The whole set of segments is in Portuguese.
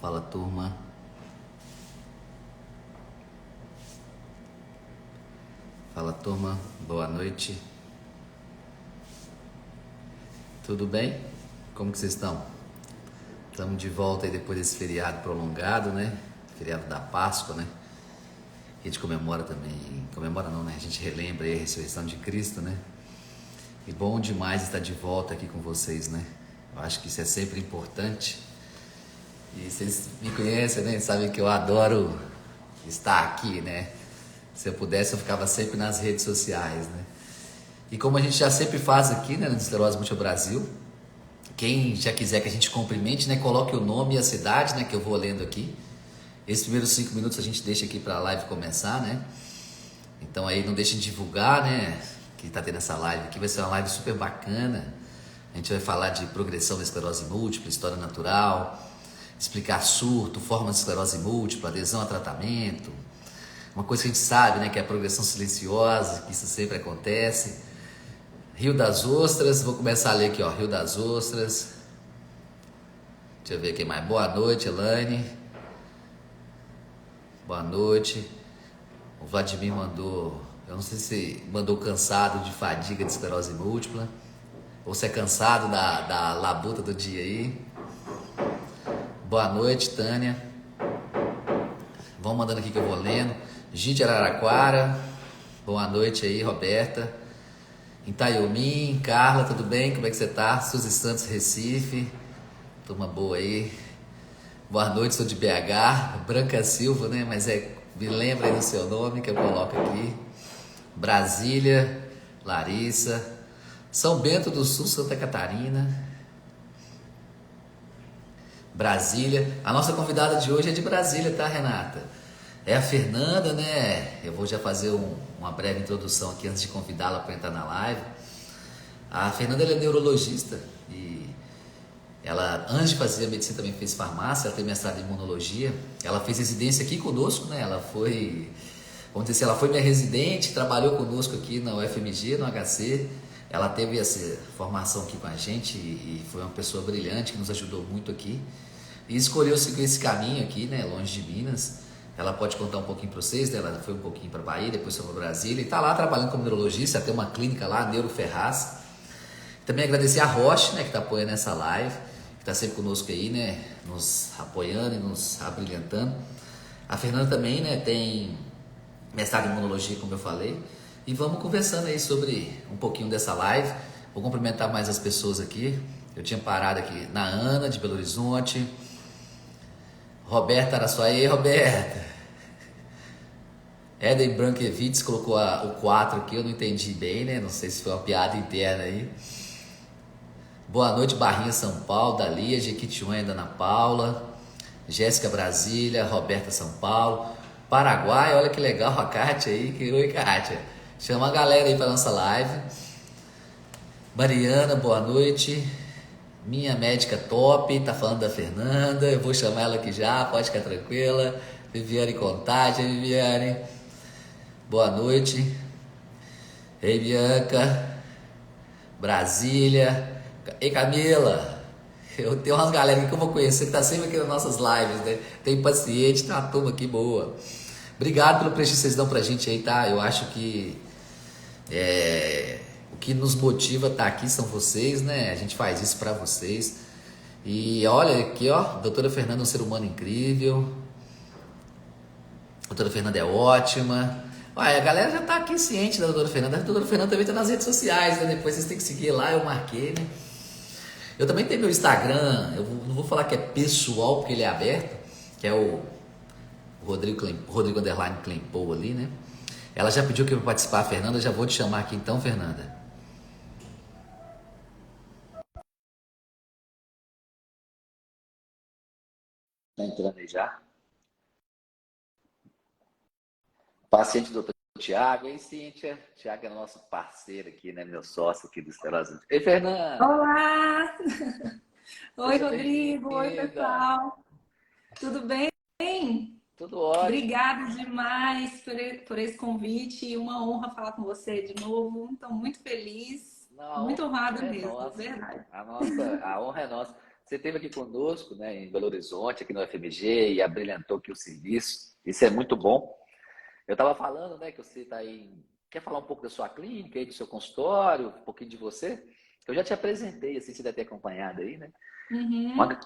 Fala, turma. Fala, turma. Boa noite. Tudo bem? Como que vocês estão? Estamos de volta aí depois desse feriado prolongado, né? Feriado da Páscoa, né? A gente comemora também, comemora não, né? A gente relembra aí a ressurreição de Cristo, né? E bom demais estar de volta aqui com vocês, né? Eu acho que isso é sempre importante. E vocês me conhecem, né? Sabem que eu adoro estar aqui, né? Se eu pudesse, eu ficava sempre nas redes sociais, né? E como a gente já sempre faz aqui, né, no Esclerose Múltipla Brasil, quem já quiser que a gente cumprimente, né, coloque o nome e a cidade, né, que eu vou lendo aqui. Esses primeiros 5 minutos a gente deixa aqui para a live começar, né? Então aí não deixem de divulgar, né, que tá tendo essa live aqui. Vai ser uma live super bacana. A gente vai falar de progressão da esclerose múltipla, história natural, explicar surto, formas de esclerose múltipla, adesão a tratamento. Uma coisa que a gente sabe, né, que é a progressão silenciosa, que isso sempre acontece. Rio das Ostras, vou começar a ler aqui, ó, Rio das Ostras. Deixa eu ver aqui mais. Boa noite, Elaine. Boa noite. O Vladimir mandou, eu não sei se mandou cansado de fadiga de esclerose múltipla, ou se é cansado da labuta do dia aí. Boa noite, Tânia. Vão mandando aqui que eu vou lendo. Gide Araraquara. Boa noite aí, Roberta. Itaiomi, Carla, tudo bem? Como é que você tá? Suzy Santos, Recife. Turma boa aí. Boa noite, sou de BH. Branca Silva, né? Mas me lembra aí do seu nome que eu coloco aqui. Brasília, Larissa. São Bento do Sul, Santa Catarina. Brasília. A nossa convidada de hoje é de Brasília, tá, Renata? É a Fernanda, né? Eu vou já fazer uma breve introdução aqui antes de convidá-la para entrar na live. A Fernanda ela é neurologista e ela, antes de fazer a medicina, também fez farmácia, ela tem mestrado em imunologia. Ela fez residência aqui conosco, né? Ela foi, vamos dizer assim, ela foi minha residente, trabalhou conosco aqui na UFMG, no HC. Ela teve essa formação aqui com a gente e foi uma pessoa brilhante que nos ajudou muito aqui. E escolheu seguir esse caminho aqui, né? Longe de Minas. Ela pode contar um pouquinho para vocês, né? Ela foi um pouquinho para Bahia, depois foi para Brasília e está lá trabalhando como neurologista, tem uma clínica lá, Neuro Ferraz. Também agradecer a Roche, né, que está apoiando essa live, que está sempre conosco aí, né, nos apoiando e nos abrilhantando. A Fernanda também, né, tem mestrado em imunologia, como eu falei. E vamos conversando aí sobre um pouquinho dessa live. Vou cumprimentar mais as pessoas aqui. Eu tinha parado aqui na Ana, de Belo Horizonte. Roberta Araçuaí, Roberta. Eden Branquevitz colocou o 4 aqui, eu não entendi bem, né? Não sei se foi uma piada interna aí. Boa noite, Barrinha, São Paulo, Dalia, Jequitinhonha, Ana Paula, Jéssica, Brasília, Roberta, São Paulo, Paraguai, olha que legal a Kátia aí. Oi, Kátia. Chama a galera aí para nossa live. Mariana, boa noite. Minha médica top, tá falando da Fernanda, eu vou chamar ela aqui já, pode ficar tranquila. Viviane Contagem, Viviane. Boa noite. Ei, Bianca. Brasília. Ei, Camila. Eu tenho umas galera aqui que eu vou conhecer que tá sempre aqui nas nossas lives, né? Tem paciente, tem uma turma aqui boa. Obrigado pelo prestígio que vocês dão pra gente aí, tá? Eu acho que o que nos motiva a estar aqui são vocês, né? A gente faz isso pra vocês. E olha aqui, ó, doutora Fernanda é um ser humano incrível. A doutora Fernanda é ótima. Olha, a galera já tá aqui ciente da doutora Fernanda. A doutora Fernanda também tá nas redes sociais, né? Depois vocês têm que seguir lá, eu marquei, né? Eu também tenho meu Instagram, não vou falar que é pessoal, porque ele é aberto, que é o Rodrigo Underline Clempo ali, né? Ela já pediu que eu ia participar, a Fernanda, já vou te chamar aqui então, Fernanda. Tá entrando aí já? Paciente do doutor Tiago. Ei, Cíntia. Tiago é nosso parceiro aqui, né? Meu sócio aqui do Esclerose. Ei, Fernanda. Olá! Oi, Seja Rodrigo! Oi, bem-vinda. pessoal! Tudo bem? Tudo ótimo. Obrigada demais por esse convite e uma honra falar com você de novo. Estou muito feliz, Não, a muito honra honrada é mesmo, nossa. verdade. A honra é nossa. Você esteve aqui conosco, né, em Belo Horizonte, aqui no FMG, e abrilhantou aqui o serviço. Isso é muito bom. Eu estava falando, né, que você está aí. Quer falar um pouco da sua clínica, aí, do seu consultório, um pouquinho de você? Eu já te apresentei, assim, você deve ter acompanhado aí, né? Uhum, Uma-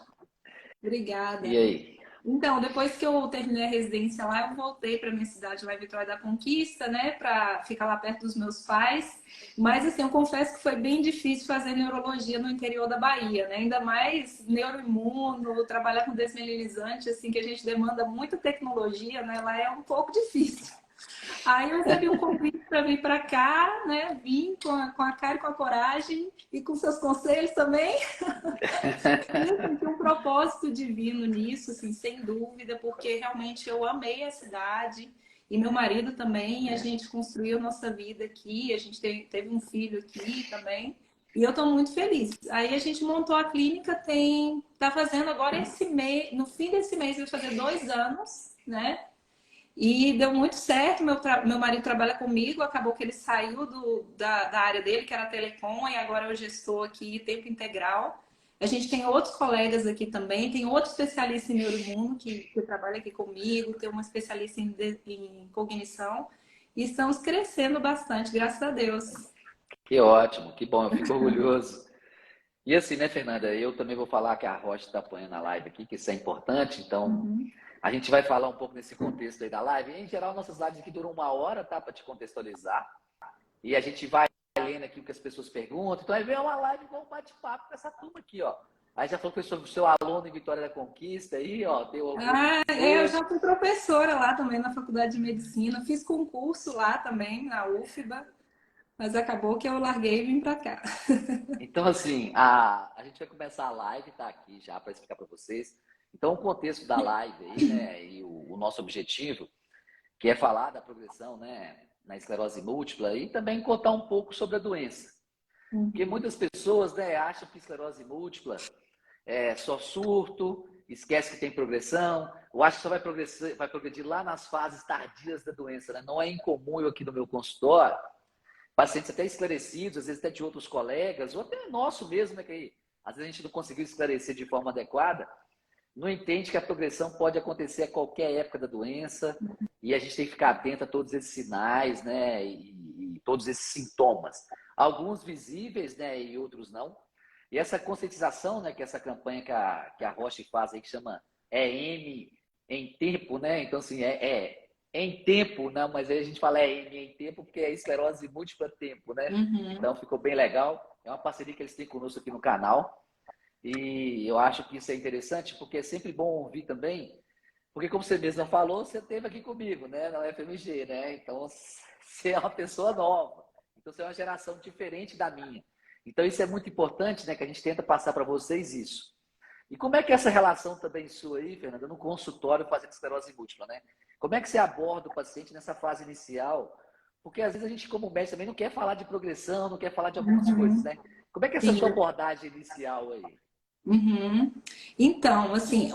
E obrigada. aí? Então, depois que eu terminei a residência lá, eu voltei para minha cidade, lá em Vitória da Conquista, né, para ficar lá perto dos meus pais. Mas, assim, eu confesso que foi bem difícil fazer neurologia no interior da Bahia, né? Ainda mais neuroimuno, trabalhar com desmineralizante, assim, que a gente demanda muita tecnologia, né? Lá é um pouco difícil. Aí eu recebi um convite para vir para cá, né? Vim com a cara e com a coragem e com seus conselhos também. E assim, tem um propósito divino nisso, assim, sem dúvida, porque realmente eu amei a cidade e meu marido também. A gente construiu nossa vida aqui, a gente teve um filho aqui também. E eu estou muito feliz. Aí a gente montou a clínica, tá fazendo agora esse mês, no fim desse mês vai fazer 2 anos, né? E deu muito certo. Meu marido trabalha comigo, acabou que ele saiu da área dele, que era telecom, e agora é o gestor aqui, tempo integral. A gente tem outros colegas aqui também, tem outro especialista em neuroimuno que trabalha aqui comigo, tem uma especialista em cognição, e estamos crescendo bastante, graças a Deus. Que ótimo, que bom, eu fico orgulhoso. E assim, né, Fernanda, eu também vou falar que a Rocha está apoiando a live aqui, que isso é importante, então Uhum. a gente vai falar um pouco nesse contexto aí da live. Em geral, nossas lives aqui duram 1 hora, tá, para te contextualizar. E a gente vai lendo aqui o que as pessoas perguntam. Então, aí vem uma live com um bate-papo com essa turma aqui, ó. Aí já falou que foi sobre o seu aluno em Vitória da Conquista aí, ó, deu orgulho de Ah, eu dizer. já fui professora lá também na Faculdade de Medicina, fiz concurso lá também, na UFBA, mas acabou que eu larguei e vim para cá. Então, assim, a gente vai começar a live, tá aqui já para explicar para vocês. Então, o contexto da live aí, né, e o nosso objetivo, que é falar da progressão, né, na esclerose múltipla e também contar um pouco sobre a doença. Porque Uhum. muitas pessoas, né, acham que esclerose múltipla é só surto, esquece que tem progressão, ou acha que só vai progredir lá nas fases tardias da doença, né? Não é incomum eu aqui no meu consultório, pacientes até esclarecidos, às vezes até de outros colegas, ou até nosso mesmo, né, que às vezes a gente não conseguiu esclarecer de forma adequada, não entende que a progressão pode acontecer a qualquer época da doença e a gente tem que ficar atento a todos esses sinais, né, e todos esses sintomas. Alguns visíveis, né, e outros não. E essa conscientização, né, que essa campanha que a Roche faz aí, que chama EM em tempo, né? Então, assim, é em tempo, não, mas aí a gente fala EM em tempo porque é esclerose múltipla tempo, né? Uhum. Então, ficou bem legal. É uma parceria que eles têm conosco aqui no canal. E eu acho que isso é interessante porque é sempre bom ouvir também, porque como você mesmo falou, você esteve aqui comigo, né, na UFMG, né? Então, você é uma pessoa nova. Então, você é uma geração diferente da minha. Então, isso é muito importante, né, que a gente tenta passar para vocês isso. E como é que é essa relação também sua aí, Fernanda, no consultório fazendo esclerose múltipla, né? Como é que você aborda o paciente nessa fase inicial? Porque às vezes a gente, como médico, também não quer falar de progressão, não quer falar de algumas coisas, Uhum. né? Como é que é essa Sim. sua abordagem inicial aí? Uhum. Então, assim,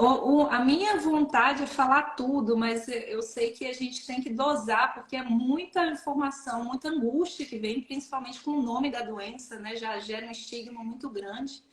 a minha vontade é falar tudo, mas eu sei que a gente tem que dosar, porque é muita informação, muita angústia que vem, principalmente com o nome da doença, né? Já gera um estigma muito grande.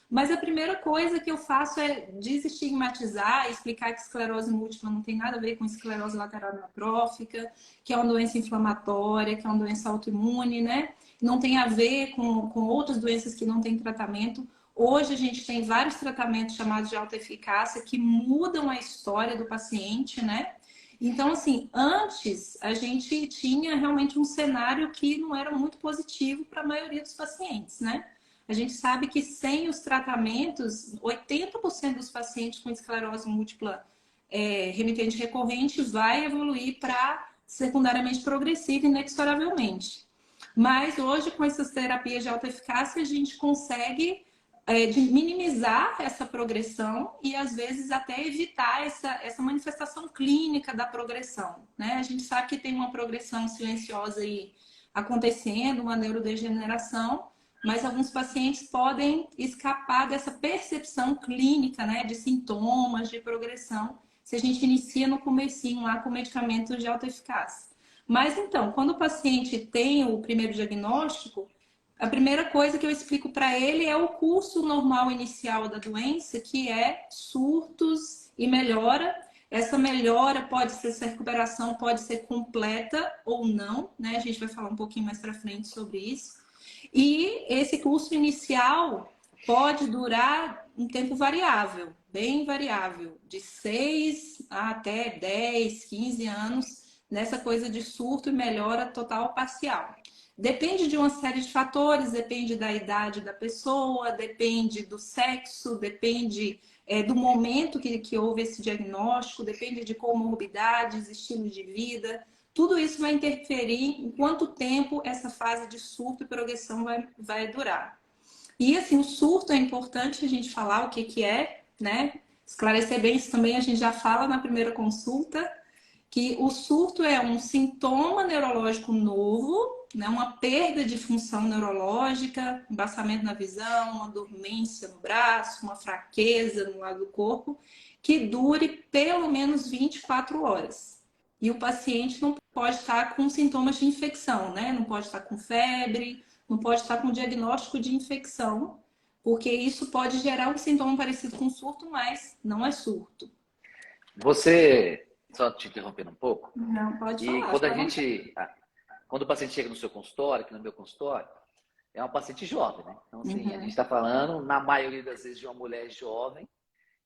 Mas a primeira coisa que eu faço é desestigmatizar, explicar que esclerose múltipla não tem nada a ver com esclerose lateral amiotrófica, que é uma doença inflamatória, que é uma doença autoimune, né? Não tem a ver com outras doenças que não têm tratamento. Hoje a gente tem vários tratamentos chamados de alta eficácia que mudam a história do paciente, né? Então, assim, antes a gente tinha realmente um cenário que não era muito positivo para a maioria dos pacientes, né? A gente sabe que sem os tratamentos, 80% dos pacientes com esclerose múltipla remitente recorrente vai evoluir para secundariamente progressiva inexoravelmente. Mas hoje, com essas terapias de alta eficácia, a gente consegue de minimizar essa progressão e às vezes até evitar essa manifestação clínica da progressão, né? A gente sabe que tem uma progressão silenciosa aí acontecendo, uma neurodegeneração, mas alguns pacientes podem escapar dessa percepção clínica, né, de sintomas, de progressão, se a gente inicia no comecinho lá com medicamentos de alta eficácia. Mas então, quando o paciente tem o primeiro diagnóstico, A primeira coisa que eu explico para ele é o curso normal inicial da doença, que é surtos e melhora. Essa melhora pode ser, essa recuperação pode ser completa ou não, né? A gente vai falar um pouquinho mais para frente sobre isso. E esse curso inicial pode durar um tempo variável, bem variável, de 6 até 10, 15 anos, nessa coisa de surto e melhora total ou parcial. Depende de uma série de fatores, depende da idade da pessoa, depende do sexo, depende do momento que houve esse diagnóstico, depende de comorbidades, estilo de vida. Tudo isso vai interferir em quanto tempo essa fase de surto e progressão vai durar. E assim, o surto é importante a gente falar o que é, né? Esclarecer bem isso também, a gente já fala na primeira consulta, que o surto é um sintoma neurológico novo, né? Uma perda de função neurológica, embaçamento na visão, uma dormência no braço, uma fraqueza no lado do corpo, que dure pelo menos 24 horas. E o paciente não pode estar com sintomas de infecção, né? Não pode estar com febre, não pode estar com diagnóstico de infecção, porque isso pode gerar um sintoma parecido com surto, mas não é surto. Você, só te interrompendo um pouco, Não, pode e falar. quando o paciente chega no seu consultório, aqui no meu consultório, é um paciente jovem, né? Então, assim, a gente Uhum. está falando, na maioria das vezes, de uma mulher jovem,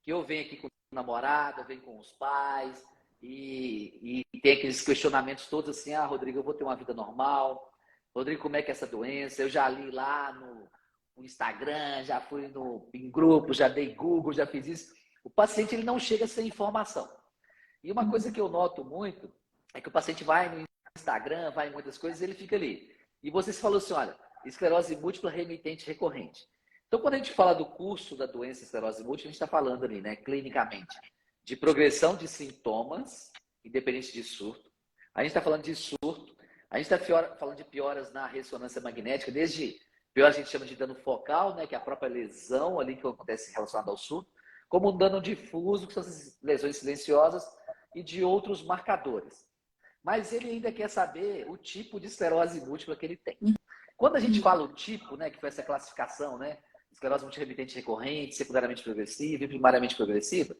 que eu venho aqui com o namorado, eu venho com os pais, e tem aqueles questionamentos todos assim, Rodrigo, eu vou ter uma vida normal? Rodrigo, como é que é essa doença? Eu já li lá no Instagram, já fui em grupo, já dei Google, já fiz isso. O paciente, ele não chega sem informação. E uma coisa que eu noto muito é que o paciente vai no Instagram, vai em muitas coisas, e ele fica ali. E você falou assim, olha, esclerose múltipla remitente recorrente. Então, quando a gente fala do curso da doença esclerose múltipla, a gente está falando ali, né, clinicamente, de progressão de sintomas, independente de surto. A gente está falando de surto, a gente está falando de pioras na ressonância magnética, desde pior a gente chama de dano focal, né, que é a própria lesão ali que acontece relacionada ao surto, como um dano difuso, que são as lesões silenciosas, e de outros marcadores. Mas ele ainda quer saber o tipo de esclerose múltipla que ele tem. Quando a gente fala o tipo, né, que foi essa classificação, né, esclerose múltipla remitente recorrente, secundariamente progressiva e primariamente progressiva,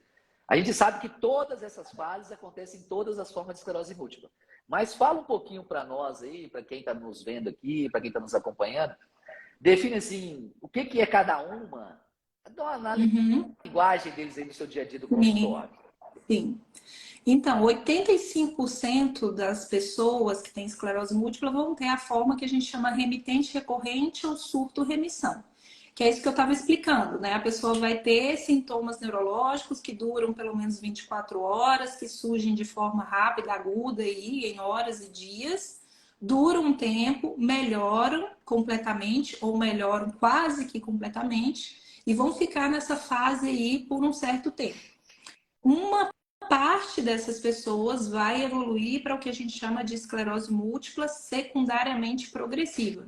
a gente sabe que todas essas fases acontecem em todas as formas de esclerose múltipla. Mas fala um pouquinho para nós aí, para quem está nos vendo aqui, para quem está nos acompanhando, define assim, o que é cada uma, na Uhum. linguagem deles aí no seu dia a dia do Sim, consultório. sim. Então, 85% das pessoas que têm esclerose múltipla vão ter a forma que a gente chama remitente recorrente ou surto-remissão. Que é isso que eu estava explicando, né? A pessoa vai ter sintomas neurológicos que duram pelo menos 24 horas, que surgem de forma rápida, aguda, aí, em horas e dias, duram um tempo, melhoram completamente ou melhoram quase que completamente e vão ficar nessa fase aí por um certo tempo. Uma parte dessas pessoas vai evoluir para o que a gente chama de esclerose múltipla secundariamente progressiva,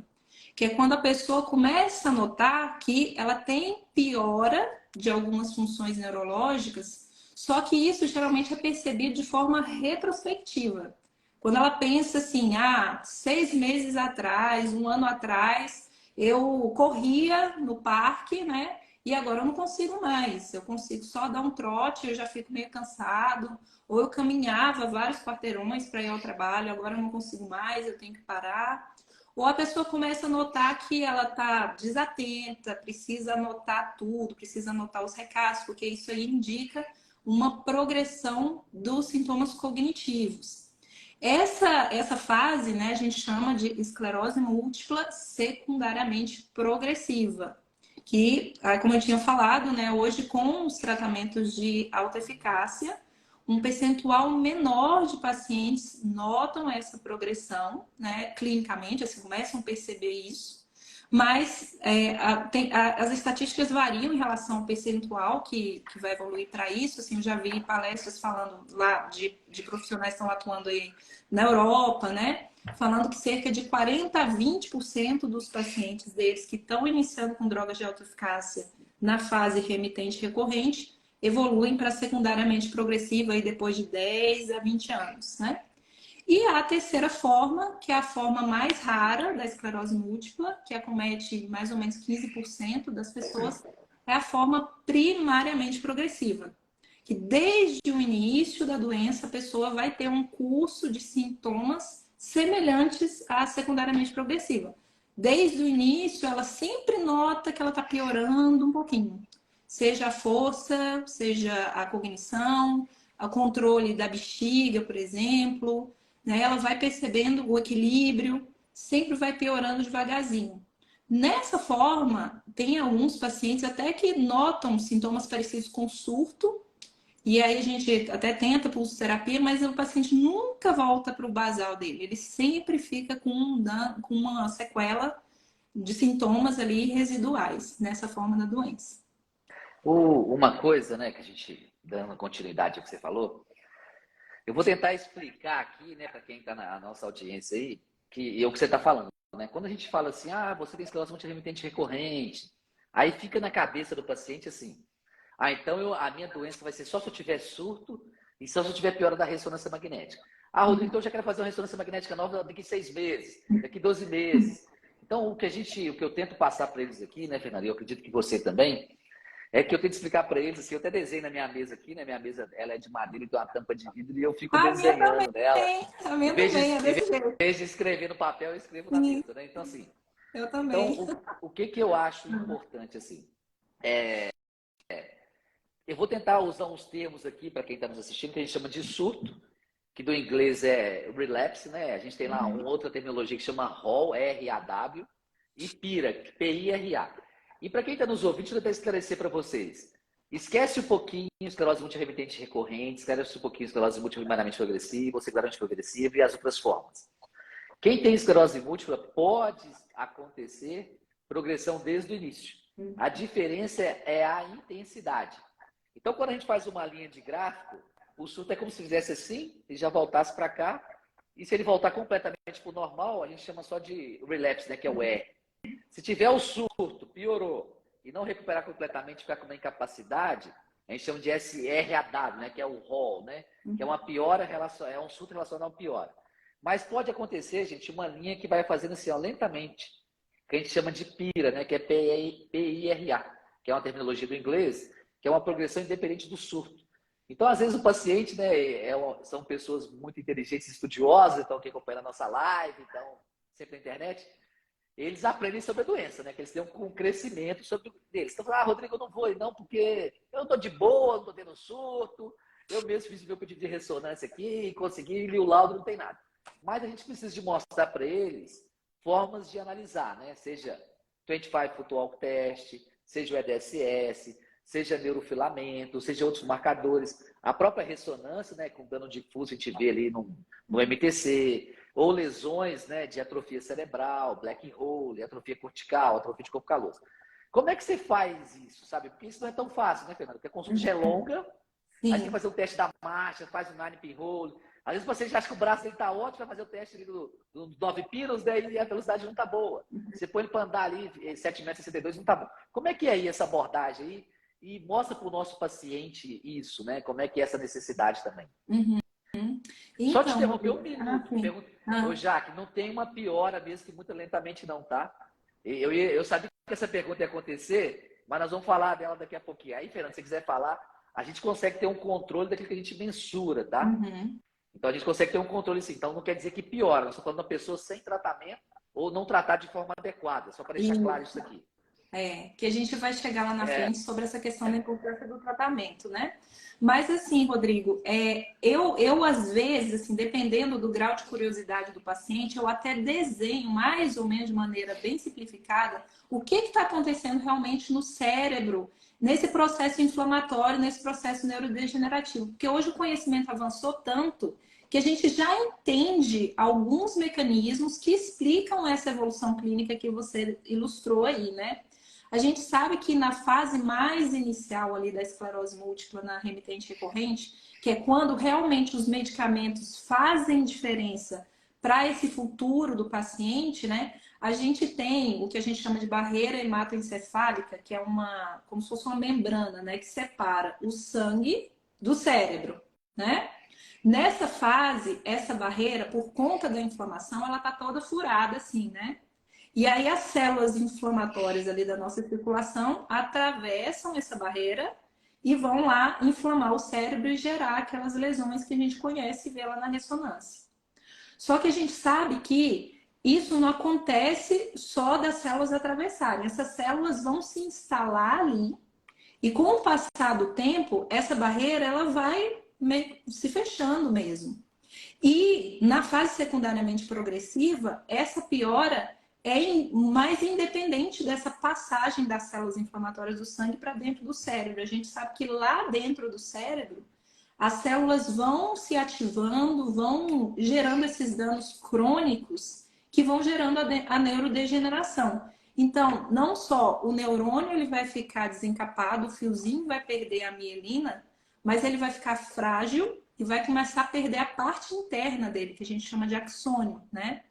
que é quando a pessoa começa a notar que ela tem piora de algumas funções neurológicas, só que isso geralmente é percebido de forma retrospectiva. Quando ela pensa assim, 6 meses atrás, um ano atrás, eu corria no parque, né? E agora eu não consigo mais. Eu consigo só dar um trote, eu já fico meio cansado. Ou eu caminhava vários quarteirões para ir ao trabalho, agora eu não consigo mais, eu tenho que parar. Ou a pessoa começa a notar que ela está desatenta, precisa anotar tudo, precisa anotar os recados, porque isso aí indica uma progressão dos sintomas cognitivos. Essa fase, né, a gente chama de esclerose múltipla secundariamente progressiva, que, como eu tinha falado, né, hoje com os tratamentos de alta eficácia, um percentual menor de pacientes notam essa progressão, né, clinicamente, assim, começam a perceber isso, mas as estatísticas variam em relação ao percentual que vai evoluir para isso. Assim, eu já vi palestras falando lá de profissionais que estão atuando aí na Europa, né? Falando que cerca de 40 a 20% dos pacientes deles que estão iniciando com drogas de alta eficácia na fase remitente recorrente evoluem para secundariamente progressiva aí depois de 10 a 20 anos, né? E a terceira forma, que é a forma mais rara da esclerose múltipla, que acomete mais ou menos 15% das pessoas, é a forma primariamente progressiva, que desde o início da doença a pessoa vai ter um curso de sintomas semelhantes à secundariamente progressiva. Desde o início, ela sempre nota que ela está piorando um pouquinho. Seja a força, seja a cognição, o controle da bexiga, por exemplo, né? Ela vai percebendo o equilíbrio, sempre vai piorando devagarzinho. Nessa forma, tem alguns pacientes até que notam sintomas parecidos com surto, e aí a gente até tenta pulsoterapia, mas o paciente nunca volta para o basal dele. Ele sempre fica com uma sequela de sintomas ali residuais nessa forma da doença. Uma coisa, né, que a gente, dando continuidade ao que você falou, eu vou tentar explicar aqui, né, para quem está na nossa audiência aí, que é o que você está falando, né? Quando a gente fala assim, ah, você tem esclerose múltipla remitente recorrente, aí fica na cabeça do paciente assim, ah, então a minha doença vai ser só se eu tiver surto e só se eu tiver piora da ressonância magnética. Ah, Rodrigo, então eu já quero fazer uma ressonância magnética nova daqui 6 meses, daqui 12 meses. Então, o que eu tento passar para eles aqui, né, Fernanda, e eu acredito que você também, é que eu tento explicar para eles, assim, eu até desenho na minha mesa aqui, né? Minha mesa ela é de madeira e tem uma tampa de vidro e eu fico A minha também, desenhando nela. a Em minha vez também, é de, em desse jeito. vez de escrever no papel, eu escrevo na Sim, mesa, né? Então, assim, eu então, também. o que que eu acho importante, assim? Eu vou tentar usar uns termos aqui para quem está nos assistindo, que a gente chama de surto, que do inglês é relapse, né? A gente tem lá uma outra terminologia que chama RAW, R-A-W, e PIRA, P-I-R-A. E para quem está nos ouvindo, deixa eu tentar esclarecer para vocês. Esquece um pouquinho esclerose multirremitente recorrente, esquece um pouquinho esclerose multirremitente progressiva, secundaramente progressiva e as outras formas. Quem tem esclerose múltipla pode acontecer progressão desde o início. A diferença é a intensidade. Então, quando a gente faz uma linha de gráfico, o surto é como se fizesse assim e já voltasse para cá. E se ele voltar completamente para o normal, a gente chama só de relapse, né, que é o R. Se tiver o surto, piorou, e não recuperar completamente, ficar com uma incapacidade, a gente chama de SRAW, né, que é o ROL, né, que é uma piora, é um surto relacionado a uma piora. Mas pode acontecer, gente, uma linha que vai fazendo assim, ó, lentamente, que a gente chama de PIRA, né, que é PIRA, que é uma terminologia do inglês, que é uma progressão independente do surto. Então, às vezes, o paciente, né, são pessoas muito inteligentes, estudiosas, então, que acompanham a nossa live, então, sempre na internet, eles aprendem sobre a doença, né? Que eles têm um crescimento sobre deles. Então, ah, Rodrigo, eu não vou, não, porque eu estou de boa, não estou tendo surto, eu mesmo fiz o meu pedido de ressonância aqui, consegui, li o laudo, não tem nada. Mas a gente precisa de mostrar para eles formas de analisar, né? Seja 25 Foot Walk Test, seja o EDSS, seja neurofilamento, seja outros marcadores. A própria ressonância, né, com dano difuso, a gente vê ali no MTC, ou lesões, né, de atrofia cerebral, black hole, atrofia cortical, atrofia de corpo caloso. Como é que você faz isso, sabe? Porque isso não é tão fácil, né, Fernanda? Porque a consulta já é longa, aí você tem que fazer o teste da marcha, faz o 9-pin-hole. Às vezes você já acha que o braço dele está ótimo, vai fazer o teste do 9 pinos, daí a velocidade não está boa. Você põe ele para andar ali 7,62 m, não está bom. Como é que é aí essa abordagem aí? E mostra para o nosso paciente isso, né? Como é que é essa necessidade também. Só te Então, interromper um Rodrigo, minuto. Ô, Jaque, não tem uma piora mesmo que muito lentamente não, tá? Eu sabia que essa pergunta ia acontecer, mas nós vamos falar dela daqui a pouquinho. Aí, Fernando, se você quiser falar, a gente consegue ter um controle daquilo que a gente mensura, tá? Então, a gente consegue ter um controle sim. Então, não quer dizer que piora. Nós estamos falando de uma pessoa sem tratamento ou não tratar de forma adequada. Só para deixar claro isso aqui. que a gente vai chegar lá na frente sobre essa questão da importância do tratamento, né? Mas assim, Rodrigo, eu às vezes, assim, dependendo do grau de curiosidade do paciente, eu até desenho mais ou menos de maneira bem simplificada o que está acontecendo realmente no cérebro, nesse processo inflamatório, nesse processo neurodegenerativo. Porque hoje o conhecimento avançou tanto que a gente já entende alguns mecanismos que explicam essa evolução clínica que você ilustrou aí, né? A gente sabe que na fase mais inicial ali da esclerose múltipla na remitente recorrente, que é quando realmente os medicamentos fazem diferença para esse futuro do paciente, né? A gente tem o que a gente chama de barreira hematoencefálica, que é como se fosse uma membrana, né, que separa o sangue do cérebro, né? Nessa fase, essa barreira, por conta da inflamação, ela está toda furada assim, né? E aí as células inflamatórias ali da nossa circulação atravessam essa barreira e vão lá inflamar o cérebro e gerar aquelas lesões que a gente conhece e vê lá na ressonância. Só que a gente sabe que isso não acontece só das células atravessarem. Essas células vão se instalar ali e com o passar do tempo, essa barreira ela vai se fechando mesmo. E na fase secundariamente progressiva, essa piora é mais independente dessa passagem das células inflamatórias do sangue para dentro do cérebro. A gente sabe que lá dentro do cérebro, as células vão se ativando, vão gerando esses danos crônicos que vão gerando a neurodegeneração. Então, não só o neurônio ele vai ficar desencapado, o fiozinho vai perder a mielina, mas ele vai ficar frágil e vai começar a perder a parte interna dele, que a gente chama de axônio, né?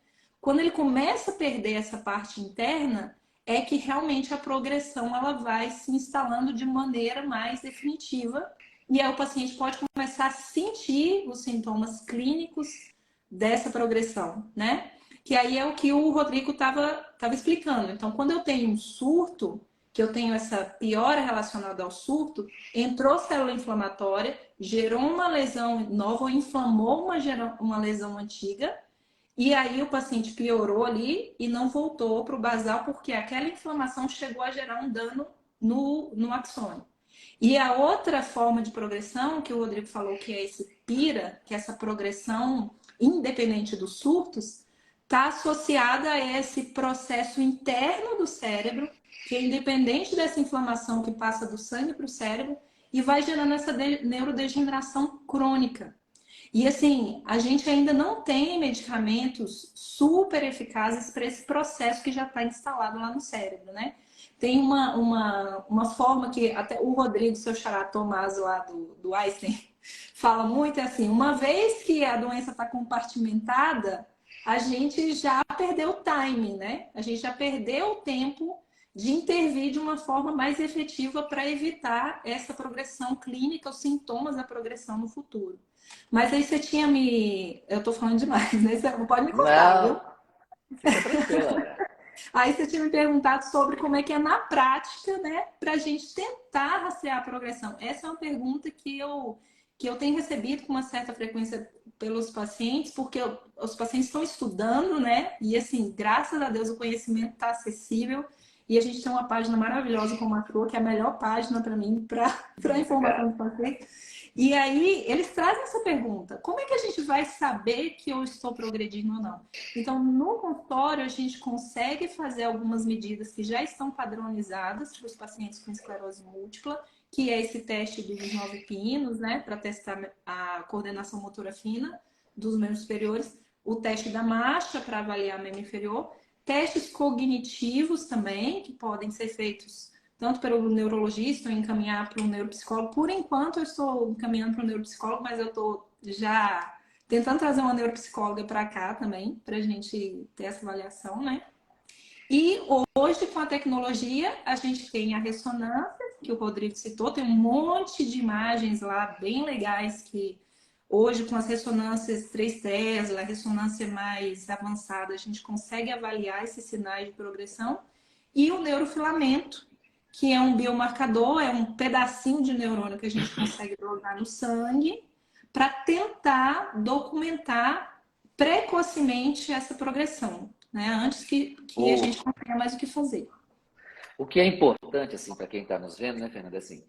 Quando ele começa a perder essa parte interna, é que realmente a progressão ela vai se instalando de maneira mais definitiva e aí o paciente pode começar a sentir os sintomas clínicos dessa progressão, né? Que aí é o que o Rodrigo estava explicando. Então, quando eu tenho um surto, que eu tenho essa piora relacionada ao surto, entrou célula inflamatória, gerou uma lesão nova, ou inflamou uma lesão antiga, e aí o paciente piorou ali e não voltou para o basal, porque aquela inflamação chegou a gerar um dano no axônio. E a outra forma de progressão, que o Rodrigo falou que é esse PIRA, que é essa progressão independente dos surtos, está associada a esse processo interno do cérebro, que é independente dessa inflamação que passa do sangue para o cérebro e vai gerando essa neurodegeneração crônica. E assim, a gente ainda não tem medicamentos super eficazes para esse processo que já está instalado lá no cérebro, né? Tem uma forma que até o Rodrigo, seu xará Tomás lá do Einstein, fala muito, é assim, uma vez que a doença está compartimentada, a gente já perdeu o time, né? A gente já perdeu o tempo de intervir de uma forma mais efetiva para evitar essa progressão clínica, os sintomas da progressão no futuro. Mas aí você tinha me. Eu tô falando demais, né? Você não pode me cortar, viu? Não, fica tranquila. Aí você tinha me perguntado sobre como é que é na prática, né, para a gente tentar rastrear a progressão. Essa é uma pergunta que eu tenho recebido com uma certa frequência pelos pacientes, porque os pacientes estão estudando, né? E assim, graças a Deus o conhecimento está acessível. E a gente tem uma página maravilhosa como a tua, que é a melhor página para mim, para informação do paciente. E aí, eles trazem essa pergunta: como é que a gente vai saber que eu estou progredindo ou não? Então, no consultório, a gente consegue fazer algumas medidas que já estão padronizadas para os pacientes com esclerose múltipla, que é esse teste dos 9 pinos, né, para testar a coordenação motora fina dos membros superiores, o teste da marcha para avaliar a membro inferior, testes cognitivos também, que podem ser feitos tanto pelo neurologista ou encaminhar para um neuropsicólogo. Por enquanto, eu estou encaminhando para um neuropsicólogo, mas eu estou já tentando trazer uma neuropsicóloga para cá também, para a gente ter essa avaliação, né? E hoje, com a tecnologia, a gente tem a ressonância, que o Rodrigo citou, tem um monte de imagens lá bem legais que hoje, com as ressonâncias 3 Tesla, a ressonância mais avançada, a gente consegue avaliar esses sinais de progressão. E o neurofilamento, que é um biomarcador, é um pedacinho de neurônio que a gente consegue dosar no sangue para tentar documentar precocemente essa progressão, né? Antes que a O, gente não tenha mais o que fazer. o que é importante, assim, para quem está nos vendo, né, Fernanda, assim,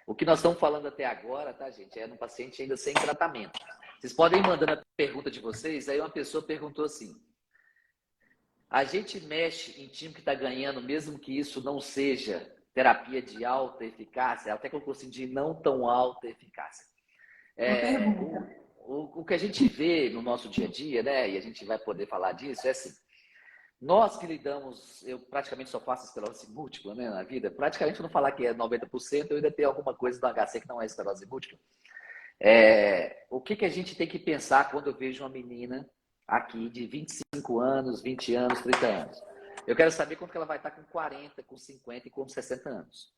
o que nós estamos falando até agora, tá, gente, é no paciente ainda sem tratamento. Vocês podem ir mandando a pergunta de vocês, aí uma pessoa perguntou assim, a gente mexe em time que está ganhando, mesmo que isso não seja terapia de alta eficácia, até colocou assim, de não tão alta eficácia. Boa É, pergunta. o que a gente vê no nosso dia a dia, né, e a gente vai poder falar disso, é assim, nós que lidamos, eu praticamente só faço esclerose múltipla, né, na vida, praticamente não falar que é 90%, eu ainda tenho alguma coisa do HC que não é esclerose múltipla. O que a gente tem que pensar quando eu vejo uma menina aqui de 25 anos, 20 anos, 30 anos? Eu quero saber quando que ela vai estar com 40, com 50 e com 60 anos.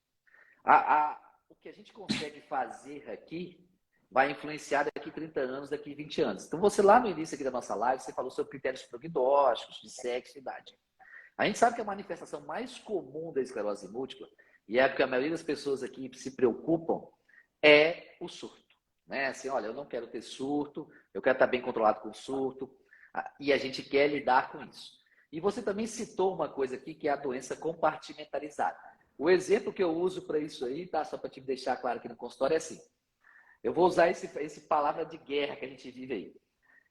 O que a gente consegue fazer aqui vai influenciar daqui 30 anos, daqui 20 anos. Então, você lá no início aqui da nossa live, você falou sobre critérios prognósticos, de sexo e idade. A gente sabe que a manifestação mais comum da esclerose múltipla, e é porque a maioria das pessoas aqui se preocupam, é o surto. Né? Assim, olha, eu não quero ter surto, eu quero estar bem controlado com o surto, e a gente quer lidar com isso. E você também citou uma coisa aqui, que é a doença compartimentalizada. O exemplo que eu uso para isso aí, tá? Só para te deixar claro aqui no consultório, é assim. Eu vou usar esse palavra de guerra que a gente vive aí.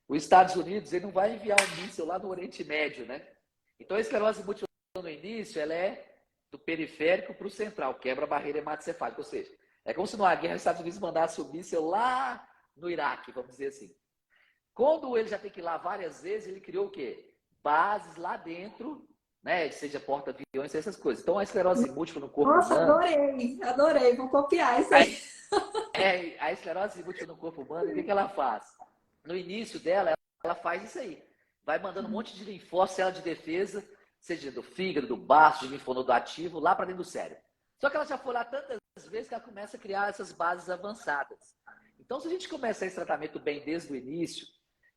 Os Estados Unidos, ele não vai enviar um míssil lá no Oriente Médio, né? Então, a esclerose múltipla no início, ela é do periférico para o central, quebra a barreira hematocefálica. Ou seja, é como se numa guerra os Estados Unidos mandasse o míssil lá no Iraque, vamos dizer assim. Quando ele já tem que ir lá várias vezes, ele criou o quê? Bases lá dentro, né? Seja porta-aviões, essas coisas. Então, a esclerose múltipla no corpo Nossa, humano... adorei, vou copiar isso aí. A esclerose múltipla no corpo humano, o que ela faz? No início dela, ela faz isso aí. Vai mandando um monte de linfócitos, célula de defesa, seja do fígado, do baço, de linfonodo ativo, lá para dentro do cérebro. Só que ela já foi lá tantas vezes que ela começa a criar essas bases avançadas. Então, se a gente começar esse tratamento bem desde o início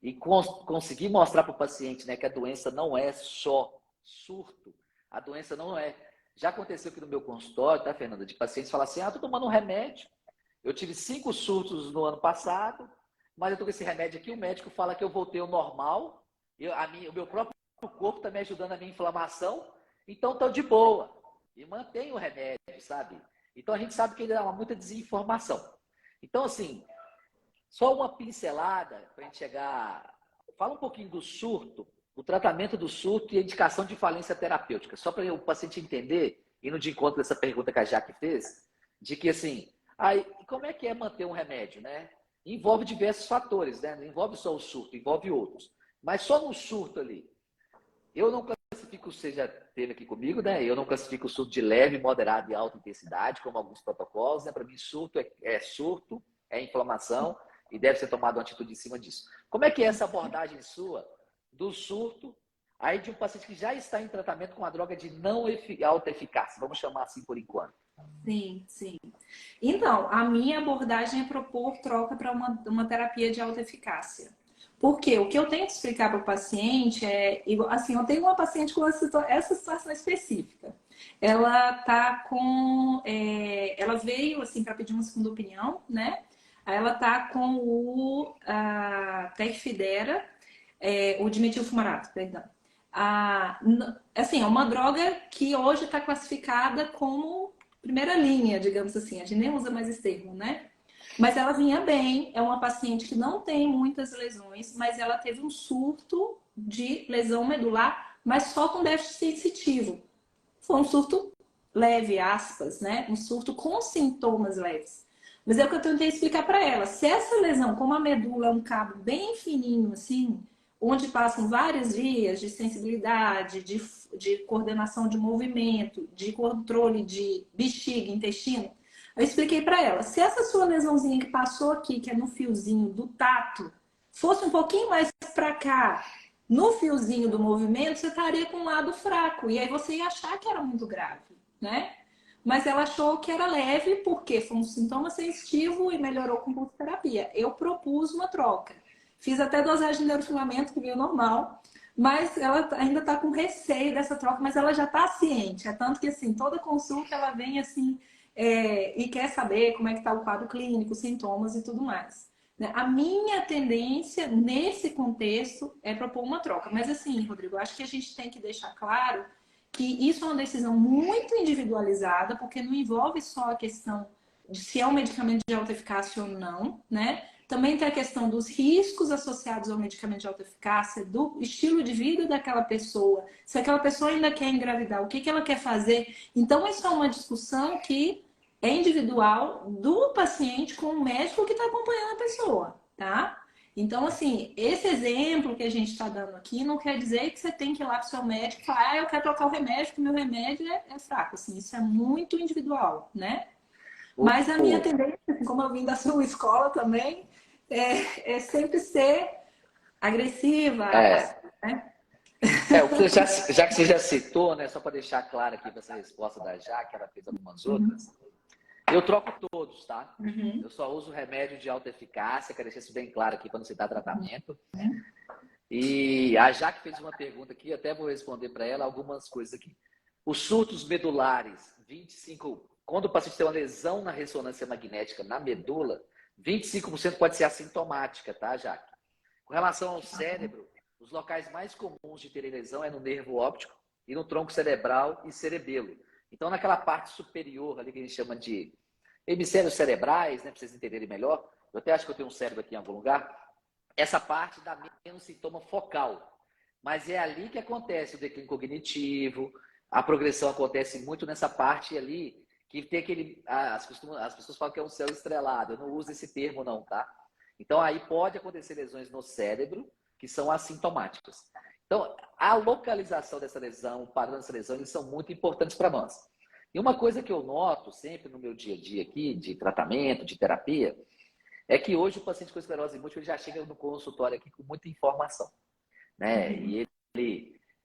e conseguir mostrar para o paciente, né, que a doença não é só surto, a doença não é... Já aconteceu aqui no meu consultório, tá, Fernanda, de pacientes falar assim, tô tomando um remédio, eu tive 5 surtos no ano passado, mas eu tô com esse remédio aqui, o médico fala que eu voltei ao normal, o meu próprio corpo está me ajudando a minha inflamação, então estou de boa. E mantenho o remédio, sabe? Então a gente sabe que ainda há muita desinformação. Então, assim, só uma pincelada para a gente chegar... Fala um pouquinho do surto, o tratamento do surto e a indicação de falência terapêutica, só para o paciente entender, indo de encontro dessa pergunta que a Jaque fez, de que, assim, aí, como é que é manter um remédio, né? Envolve diversos fatores, né? Não envolve só o surto, envolve outros. Mas só no surto ali, eu não classifico, você já esteve aqui comigo, né? Eu não classifico o surto de leve, moderado e alta intensidade, como alguns protocolos, né? Para mim, surto é surto, é inflamação e deve ser tomada uma atitude em cima disso. Como é que é essa abordagem sua do surto, aí de um paciente que já está em tratamento com a droga de não alta eficácia, vamos chamar assim por enquanto? Sim, sim. Então, a minha abordagem é propor troca para uma terapia de alta eficácia. Porque o que eu tento explicar para o paciente é, assim, eu tenho uma paciente com essa situação específica. Ela tá com, ela veio assim para pedir uma segunda opinião, né? Aí ela tá com o Tecfidera, o dimetilfumarato, perdão. Assim, é uma droga que hoje está classificada como primeira linha, digamos assim. A gente nem usa mais esse termo, né? Mas ela vinha bem, é uma paciente que não tem muitas lesões, mas ela teve um surto de lesão medular, mas só com déficit sensitivo. Foi um surto leve, aspas, né? Um surto com sintomas leves. Mas é o que eu tentei explicar para ela. Se essa lesão, como a medula é um cabo bem fininho assim, onde passam várias vias de sensibilidade, de coordenação de movimento, de controle de bexiga, intestino, eu expliquei para ela, se essa sua lesãozinha que passou aqui, que é no fiozinho do tato, fosse um pouquinho mais para cá, no fiozinho do movimento, você estaria com um lado fraco. E aí você ia achar que era muito grave, né? Mas ela achou que era leve porque foi um sintoma sensitivo e melhorou com pulsoterapia. Eu propus uma troca. Fiz até dosagem de neurofilamento, que veio normal. Mas ela ainda está com receio dessa troca, mas ela já está ciente. É tanto que, assim, toda consulta ela vem assim e quer saber como é que está o quadro clínico, sintomas e tudo mais. A minha tendência nesse contexto é propor uma troca. Mas assim, Rodrigo, acho que a gente tem que deixar claro que isso é uma decisão muito individualizada, porque não envolve só a questão de se é um medicamento de alta eficácia ou não, né? Também tem a questão dos riscos associados ao medicamento de alta eficácia, do estilo de vida daquela pessoa, se aquela pessoa ainda quer engravidar, o que ela quer fazer. Então, isso é uma discussão que é individual do paciente com o médico que está acompanhando a pessoa, tá? Então, assim, esse exemplo que a gente está dando aqui não quer dizer que você tem que ir lá para o seu médico e falar, eu quero trocar o remédio, porque o meu remédio é fraco. Assim, isso é muito individual, né? Mas a minha tendência, assim, como eu vim da sua escola também, é sempre ser agressiva, né? Já que você já citou, né, só para deixar claro aqui essa resposta da Jaque, ela fez algumas outras. Eu troco todos, tá? Uhum. Eu só uso remédio de alta eficácia, quero deixar isso bem claro aqui para não citar tratamento. E a Jaque fez uma pergunta aqui, até vou responder para ela algumas coisas aqui. Os surtos medulares, 25, quando o paciente tem uma lesão na ressonância magnética na medula, 25% pode ser assintomática, tá, Jaque? Com relação ao cérebro, os locais mais comuns de ter lesão é no nervo óptico e no tronco cerebral e cerebelo. Então, naquela parte superior ali que a gente chama de hemisférios cerebrais, né, para vocês entenderem melhor, eu até acho que eu tenho um cérebro aqui em algum lugar, essa parte dá menos sintoma focal. Mas é ali que acontece o declínio cognitivo, a progressão acontece muito nessa parte ali, que tem aquele... As pessoas falam que é um céu estrelado, eu não uso esse termo não, tá? Então aí pode acontecer lesões no cérebro, que são assintomáticas. Então, a localização dessa lesão, o padrão dessa lesão, eles são muito importantes para nós. E uma coisa que eu noto sempre no meu dia a dia aqui, de tratamento, de terapia, é que hoje o paciente com esclerose múltipla ele já chega no consultório aqui com muita informação, né? E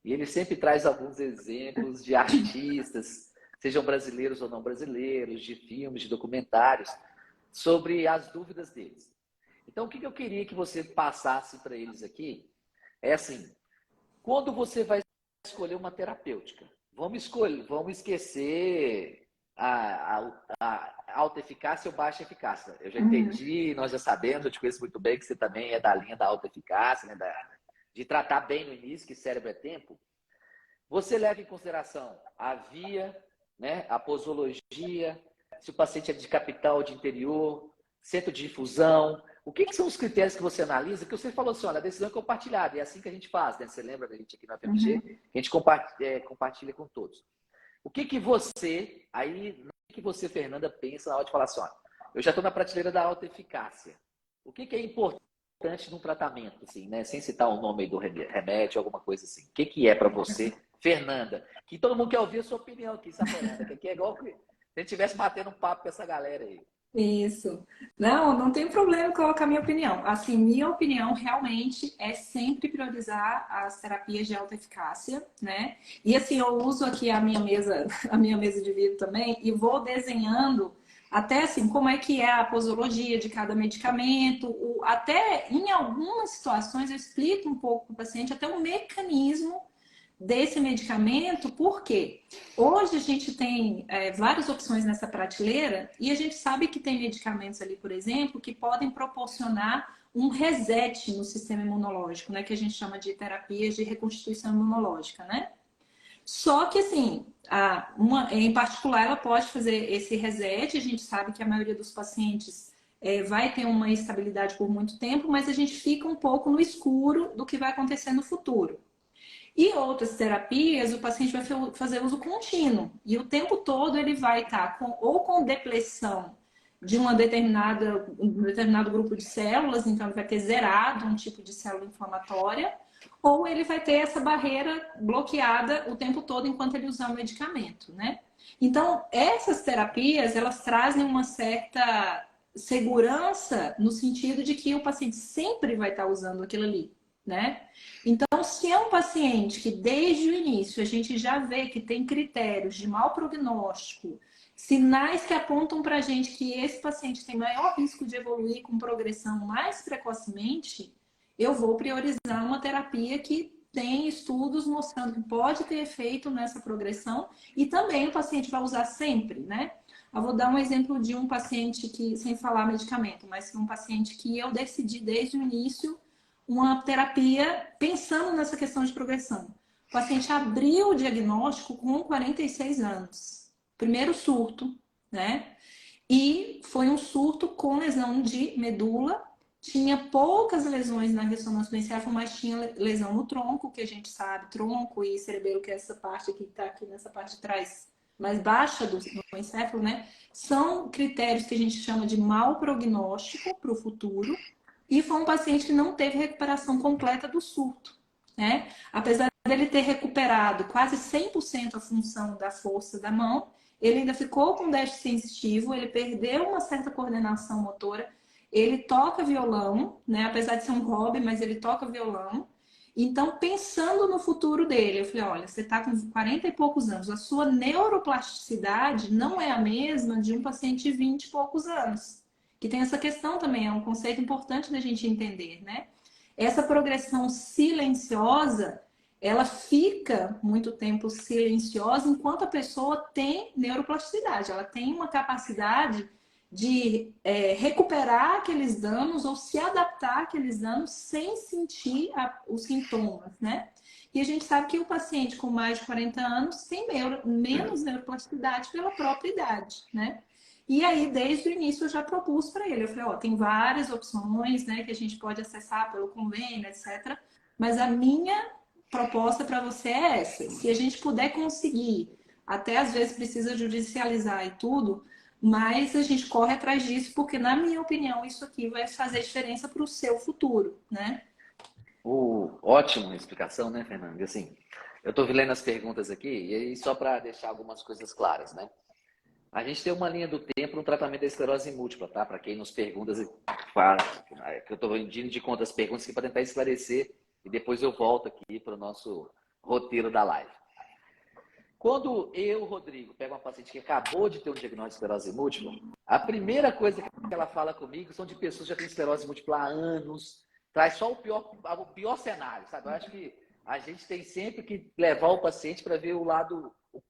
ele sempre traz alguns exemplos de artistas, sejam brasileiros ou não brasileiros, de filmes, de documentários, sobre as dúvidas deles. Então, o que eu queria que você passasse para eles aqui é assim, quando você vai escolher uma terapêutica, vamos esquecer a alta eficácia ou baixa eficácia. Eu já entendi, nós já sabemos, eu te conheço muito bem, que você também é da linha da alta eficácia, né, de tratar bem no início, que cérebro é tempo. Você leva em consideração a via, né, a posologia, se o paciente é de capital ou de interior, centro de difusão. O que são os critérios que você analisa? Que você falou assim, olha, a decisão é compartilhada, é assim que a gente faz, né? Você lembra da gente aqui na FMG? A gente compartilha com todos. O que você, Fernanda, pensa na hora de falar assim, olha, eu já estou na prateleira da alta eficácia. O que é importante num tratamento, assim, né? Sem citar o nome aí do remédio, alguma coisa assim. O que é para você, Fernanda? Que todo mundo quer ouvir a sua opinião aqui, sabe, Fernanda? Que aqui é igual se a gente estivesse batendo um papo com essa galera aí. Isso. Não tem problema colocar minha opinião. Assim, minha opinião realmente é sempre priorizar as terapias de alta eficácia, né? E assim, eu uso aqui a minha mesa, a minha mesa de vidro também e vou desenhando até assim como é que é a posologia de cada medicamento, até em algumas situações eu explico um pouco para o paciente até o mecanismo desse medicamento, porque hoje a gente tem várias opções nessa prateleira e a gente sabe que tem medicamentos ali, por exemplo, que podem proporcionar um reset no sistema imunológico, né? Que a gente chama de terapias de reconstituição imunológica, né? Só que, assim, em particular, ela pode fazer esse reset. A gente sabe que a maioria dos pacientes vai ter uma estabilidade por muito tempo, mas a gente fica um pouco no escuro do que vai acontecer no futuro. E outras terapias, o paciente vai fazer uso contínuo. E o tempo todo ele vai estar ou com depressão de um determinado grupo de células, então ele vai ter zerado um tipo de célula inflamatória, ou ele vai ter essa barreira bloqueada o tempo todo enquanto ele usar o medicamento, né? Então, essas terapias, elas trazem uma certa segurança no sentido de que o paciente sempre vai estar usando aquilo ali, né? Então, se é um paciente que desde o início a gente já vê que tem critérios de mau prognóstico, sinais que apontam para a gente que esse paciente tem maior risco de evoluir com progressão mais precocemente, eu vou priorizar uma terapia que tem estudos mostrando que pode ter efeito nessa progressão e também o paciente vai usar sempre, né? Eu vou dar um exemplo de um paciente que, sem falar medicamento, mas um paciente que eu decidi desde o início uma terapia pensando nessa questão de progressão. O paciente abriu o diagnóstico com 46 anos. Primeiro surto, né? E foi um surto com lesão de medula. Tinha poucas lesões na ressonância do encéfalo, mas tinha lesão no tronco, que a gente sabe, tronco e cerebelo, que é essa parte aqui que está aqui nessa parte de trás, mais baixa do encéfalo, né? São critérios que a gente chama de mau prognóstico para o futuro. E foi um paciente que não teve recuperação completa do surto, né? Apesar dele ter recuperado quase 100% a função da força da mão, ele ainda ficou com déficit sensitivo, ele perdeu uma certa coordenação motora, ele toca violão, né? Apesar de ser um hobby, mas ele toca violão. Então, pensando no futuro dele, eu falei, olha, você está com 40 e poucos anos, a sua neuroplasticidade não é a mesma de um paciente de 20 e poucos anos. Que tem essa questão também, é um conceito importante da gente entender, né? Essa progressão silenciosa, ela fica muito tempo silenciosa enquanto a pessoa tem neuroplasticidade, ela tem uma capacidade de recuperar aqueles danos ou se adaptar àqueles danos sem sentir os sintomas, né? E a gente sabe que o paciente com mais de 40 anos tem menos neuroplasticidade pela própria idade, né? E aí, desde o início, eu já propus para ele. Eu falei, ó, tem várias opções, né, que a gente pode acessar pelo convênio, etc. Mas a minha proposta para você é essa. Se a gente puder conseguir, até às vezes precisa judicializar e tudo, mas a gente corre atrás disso, porque, na minha opinião, isso aqui vai fazer diferença para o seu futuro, né? Ótima explicação, né, Fernanda? Assim, eu estou lendo as perguntas aqui, e aí só para deixar algumas coisas claras, né? A gente tem uma linha do tempo no tratamento da esclerose múltipla, tá? Para quem nos pergunta, que eu estou indo de conta as perguntas aqui para tentar esclarecer, e depois eu volto aqui para o nosso roteiro da live. Quando eu, Rodrigo, pego uma paciente que acabou de ter um diagnóstico de esclerose múltipla, a primeira coisa que ela fala comigo são de pessoas que já têm esclerose múltipla há anos, traz só o pior cenário, sabe? Eu acho que a gente tem sempre que levar o paciente para ver o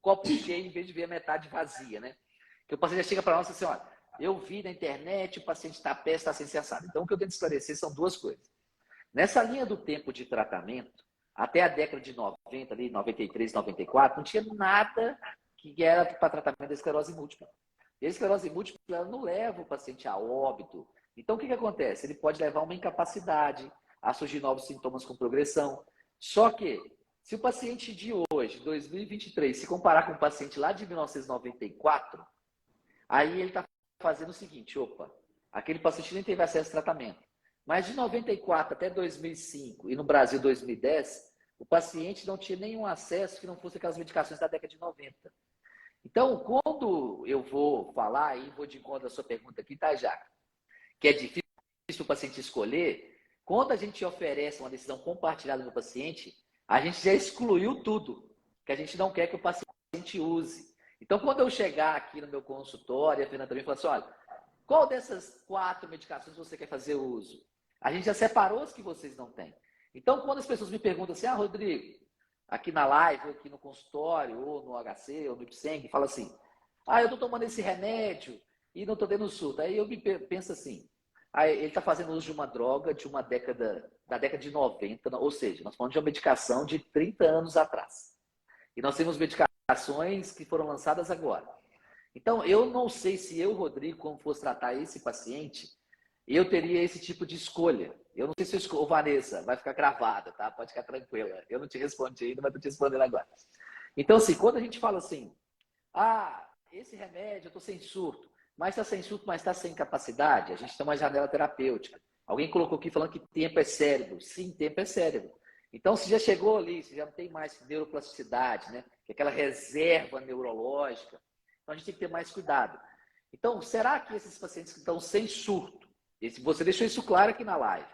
copo cheio, em vez de ver a metade vazia, né? Que o paciente já chega para nós e diz assim, olha, eu vi na internet, o paciente está péssimo, está sem cessado. Então, o que eu tento esclarecer são duas coisas. Nessa linha do tempo de tratamento, até a década de 90, ali, 93, 94, não tinha nada que era para tratamento da esclerose múltipla. E a esclerose múltipla ela não leva o paciente a óbito. Então, o que acontece? Ele pode levar a uma incapacidade, a surgir novos sintomas com progressão. Só que, se o paciente de hoje, 2023, se comparar com o paciente lá de 1994, aí ele está fazendo o seguinte, opa, aquele paciente nem teve acesso ao tratamento. Mas de 94 até 2005 e no Brasil 2010, o paciente não tinha nenhum acesso que não fosse aquelas medicações da década de 90. Então, quando eu vou falar, e vou de encontro à sua pergunta aqui, tá, Jaca? Que é difícil o paciente escolher, quando a gente oferece uma decisão compartilhada no paciente, a gente já excluiu tudo que a gente não quer que o paciente use. Então, quando eu chegar aqui no meu consultório, a Fernanda também fala assim, olha, qual dessas 4 medicações você quer fazer uso? A gente já separou as que vocês não têm. Então, quando as pessoas me perguntam assim, Rodrigo, aqui na live, ou aqui no consultório, ou no HC, ou no Ipseng, fala assim, eu estou tomando esse remédio e não estou tendo surto. Aí eu penso assim, ele está fazendo uso de uma droga de uma década, da década de 90, ou seja, nós falamos de uma medicação de 30 anos atrás. E nós temos medicações que foram lançadas agora. Então, eu não sei se eu, Rodrigo, quando fosse tratar esse paciente, eu teria esse tipo de escolha. Eu não sei se o Vanessa vai ficar gravada, tá? Pode ficar tranquila. Eu não te respondi ainda, mas estou te respondendo agora. Então, assim, quando a gente fala assim, esse remédio, eu estou sem surto, mas está sem surto, mas está sem capacidade, a gente tem uma janela terapêutica. Alguém colocou aqui falando que tempo é cérebro. Sim, tempo é cérebro. Então, se já chegou ali, se já não tem mais neuroplasticidade, né? Que é aquela reserva neurológica, então a gente tem que ter mais cuidado. Então, será que esses pacientes que estão sem surto, você deixou isso claro aqui na live,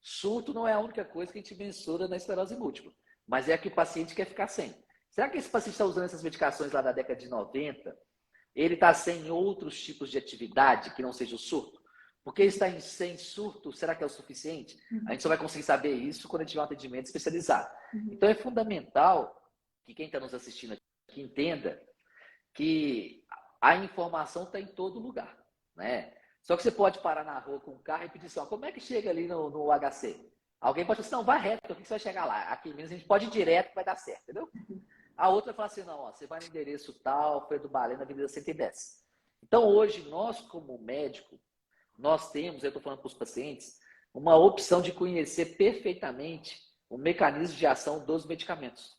surto não é a única coisa que a gente mensura na esclerose múltipla, mas é a que o paciente quer ficar sem. Será que esse paciente está usando essas medicações lá da década de 90? Ele está sem outros tipos de atividade que não seja o surto? Porque ele está sem surto, será que é o suficiente? A gente só vai conseguir saber isso quando a gente tiver um atendimento especializado. Então, é fundamental que quem está nos assistindo aqui entenda que a informação está em todo lugar, né? Só que você pode parar na rua com um carro e pedir assim, como é que chega ali no HC? Alguém pode dizer assim, não, vai reto, que você vai chegar lá. Aqui mesmo a gente pode ir direto que vai dar certo, entendeu? A outra fala assim, não, você vai no endereço tal, Alfredo Balena, Avenida 110. Então, hoje, nós como médico, nós temos, eu estou falando para os pacientes, uma opção de conhecer perfeitamente o mecanismo de ação dos medicamentos.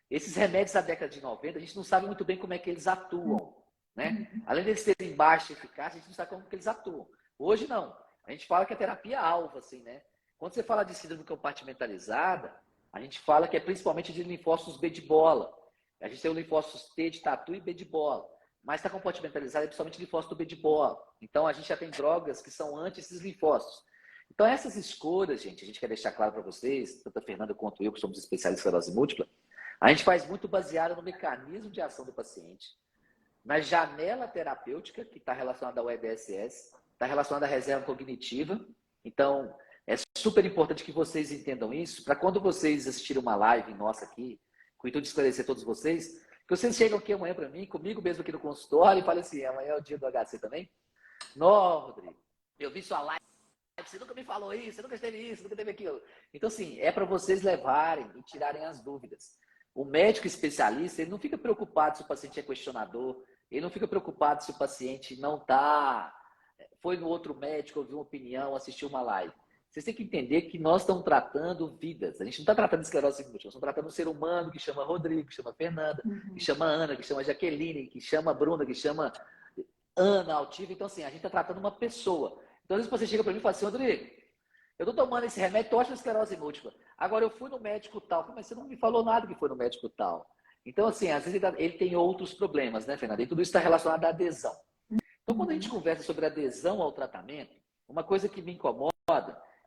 Esses remédios da década de 90, a gente não sabe muito bem como é que eles atuam, né? Além de eles terem baixa eficácia, a gente não sabe como que eles atuam. Hoje, não. A gente fala que é terapia-alvo, assim, né? Quando você fala de síndrome compartimentalizada, a gente fala que é principalmente de linfócitos B de bola. A gente tem o linfócitos T de tatu e B de bola. Mas está compartimentalizado é principalmente linfócito B de bola. Então, a gente já tem drogas que são anti esses linfócitos. Então, essas escolhas, gente, a gente quer deixar claro para vocês, tanto a Fernanda quanto eu, que somos especialistas em esclerose múltipla, a gente faz muito baseado no mecanismo de ação do paciente, na janela terapêutica, que está relacionada ao EDSS, está relacionada à reserva cognitiva. Então, é super importante que vocês entendam isso, para quando vocês assistirem uma live nossa aqui, com o intuito de esclarecer todos vocês, que vocês chegam aqui amanhã para mim, comigo mesmo aqui no consultório, e falem assim, amanhã é o dia do HC também. Nó, Rodrigo, eu vi sua live, você nunca me falou isso, você nunca teve isso, nunca teve aquilo. Então, assim, é para vocês levarem e tirarem as dúvidas. O médico especialista, ele não fica preocupado se o paciente é questionador, ele não fica preocupado se o paciente não está, foi no outro médico, ouviu uma opinião, assistiu uma live. Vocês têm que entender que nós estamos tratando vidas. A gente não está tratando de esclerose múltipla, nós estamos tratando um ser humano que chama Rodrigo, que chama Fernanda, que chama Ana, que chama Jaqueline, que chama Bruna, que chama Ana, Altiva. Então, assim, a gente está tratando uma pessoa. Então, às vezes você chega para mim e fala assim, Rodrigo, eu estou tomando esse remédio, estou achando esclerose múltipla. Agora, eu fui no médico tal. Mas você não me falou nada que foi no médico tal. Então, assim, às vezes ele tem outros problemas, né, Fernanda? E tudo isso está relacionado à adesão. Então, quando a gente conversa sobre adesão ao tratamento, uma coisa que me incomoda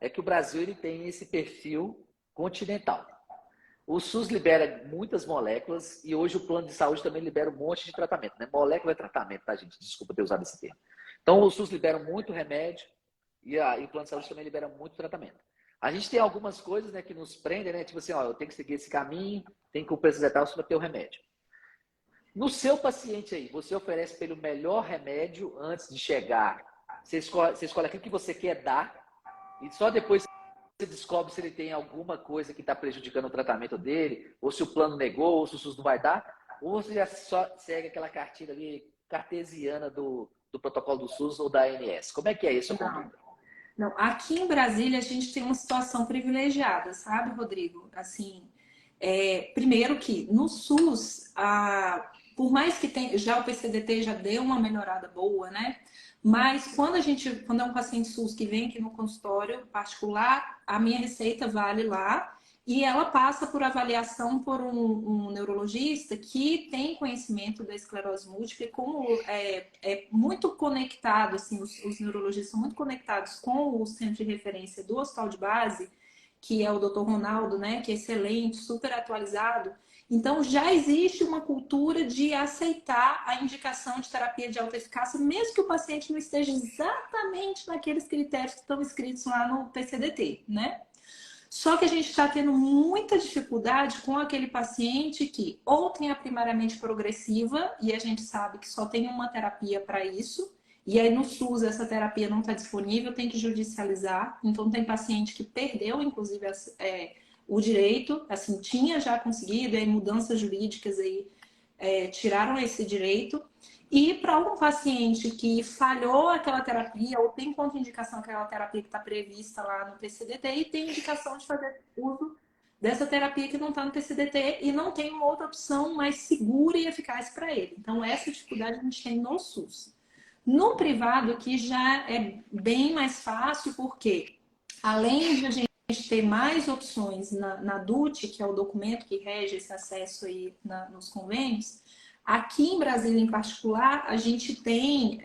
é que o Brasil ele tem esse perfil continental. O SUS libera muitas moléculas e hoje o plano de saúde também libera um monte de tratamento, né? Molécula é tratamento, tá, gente? Desculpa ter usado esse termo. Então, o SUS libera muito remédio e o plano de saúde também libera muito tratamento. A gente tem algumas coisas, né, que nos prendem, né? Tipo assim, ó, eu tenho que seguir esse caminho, tenho que cumprir esses etapas para ter o remédio. No seu paciente aí, você oferece para ele o melhor remédio antes de chegar. Você escolhe aquilo que você quer dar e só depois você descobre se ele tem alguma coisa que está prejudicando o tratamento dele, ou se o plano negou, ou se o SUS não vai dar, ou você já só segue aquela cartilha ali cartesiana do protocolo do SUS ou da ANS. Como é que é isso a conduta? Não, aqui em Brasília a gente tem uma situação privilegiada, sabe, Rodrigo? Assim, primeiro que no SUS, por mais que já o PCDT já deu uma melhorada boa, né? Mas quando é um paciente SUS que vem aqui no consultório particular, a minha receita vale lá e ela passa por avaliação por um neurologista que tem conhecimento da esclerose múltipla e como é muito conectado, assim, os neurologistas são muito conectados com o centro de referência do Hospital de Base, que é o Dr. Ronaldo, né, que é excelente, super atualizado. Então, já existe uma cultura de aceitar a indicação de terapia de alta eficácia, mesmo que o paciente não esteja exatamente naqueles critérios que estão escritos lá no PCDT, né? Só que a gente está tendo muita dificuldade com aquele paciente que ou tem a primariamente progressiva, e a gente sabe que só tem uma terapia para isso, e aí no SUS essa terapia não está disponível, tem que judicializar. Então tem paciente que perdeu, inclusive, o direito, assim, tinha já conseguido, e aí mudanças jurídicas aí tiraram esse direito. E para um paciente que falhou aquela terapia ou tem contraindicação aquela terapia que está prevista lá no PCDT e tem indicação de fazer uso dessa terapia que não está no PCDT e não tem uma outra opção mais segura e eficaz para ele. Então, essa dificuldade a gente tem no SUS. No privado, aqui já é bem mais fácil, porque além de a gente ter mais opções na DUT, que é o documento que rege esse acesso aí nos convênios, aqui em Brasília, em particular, a gente tem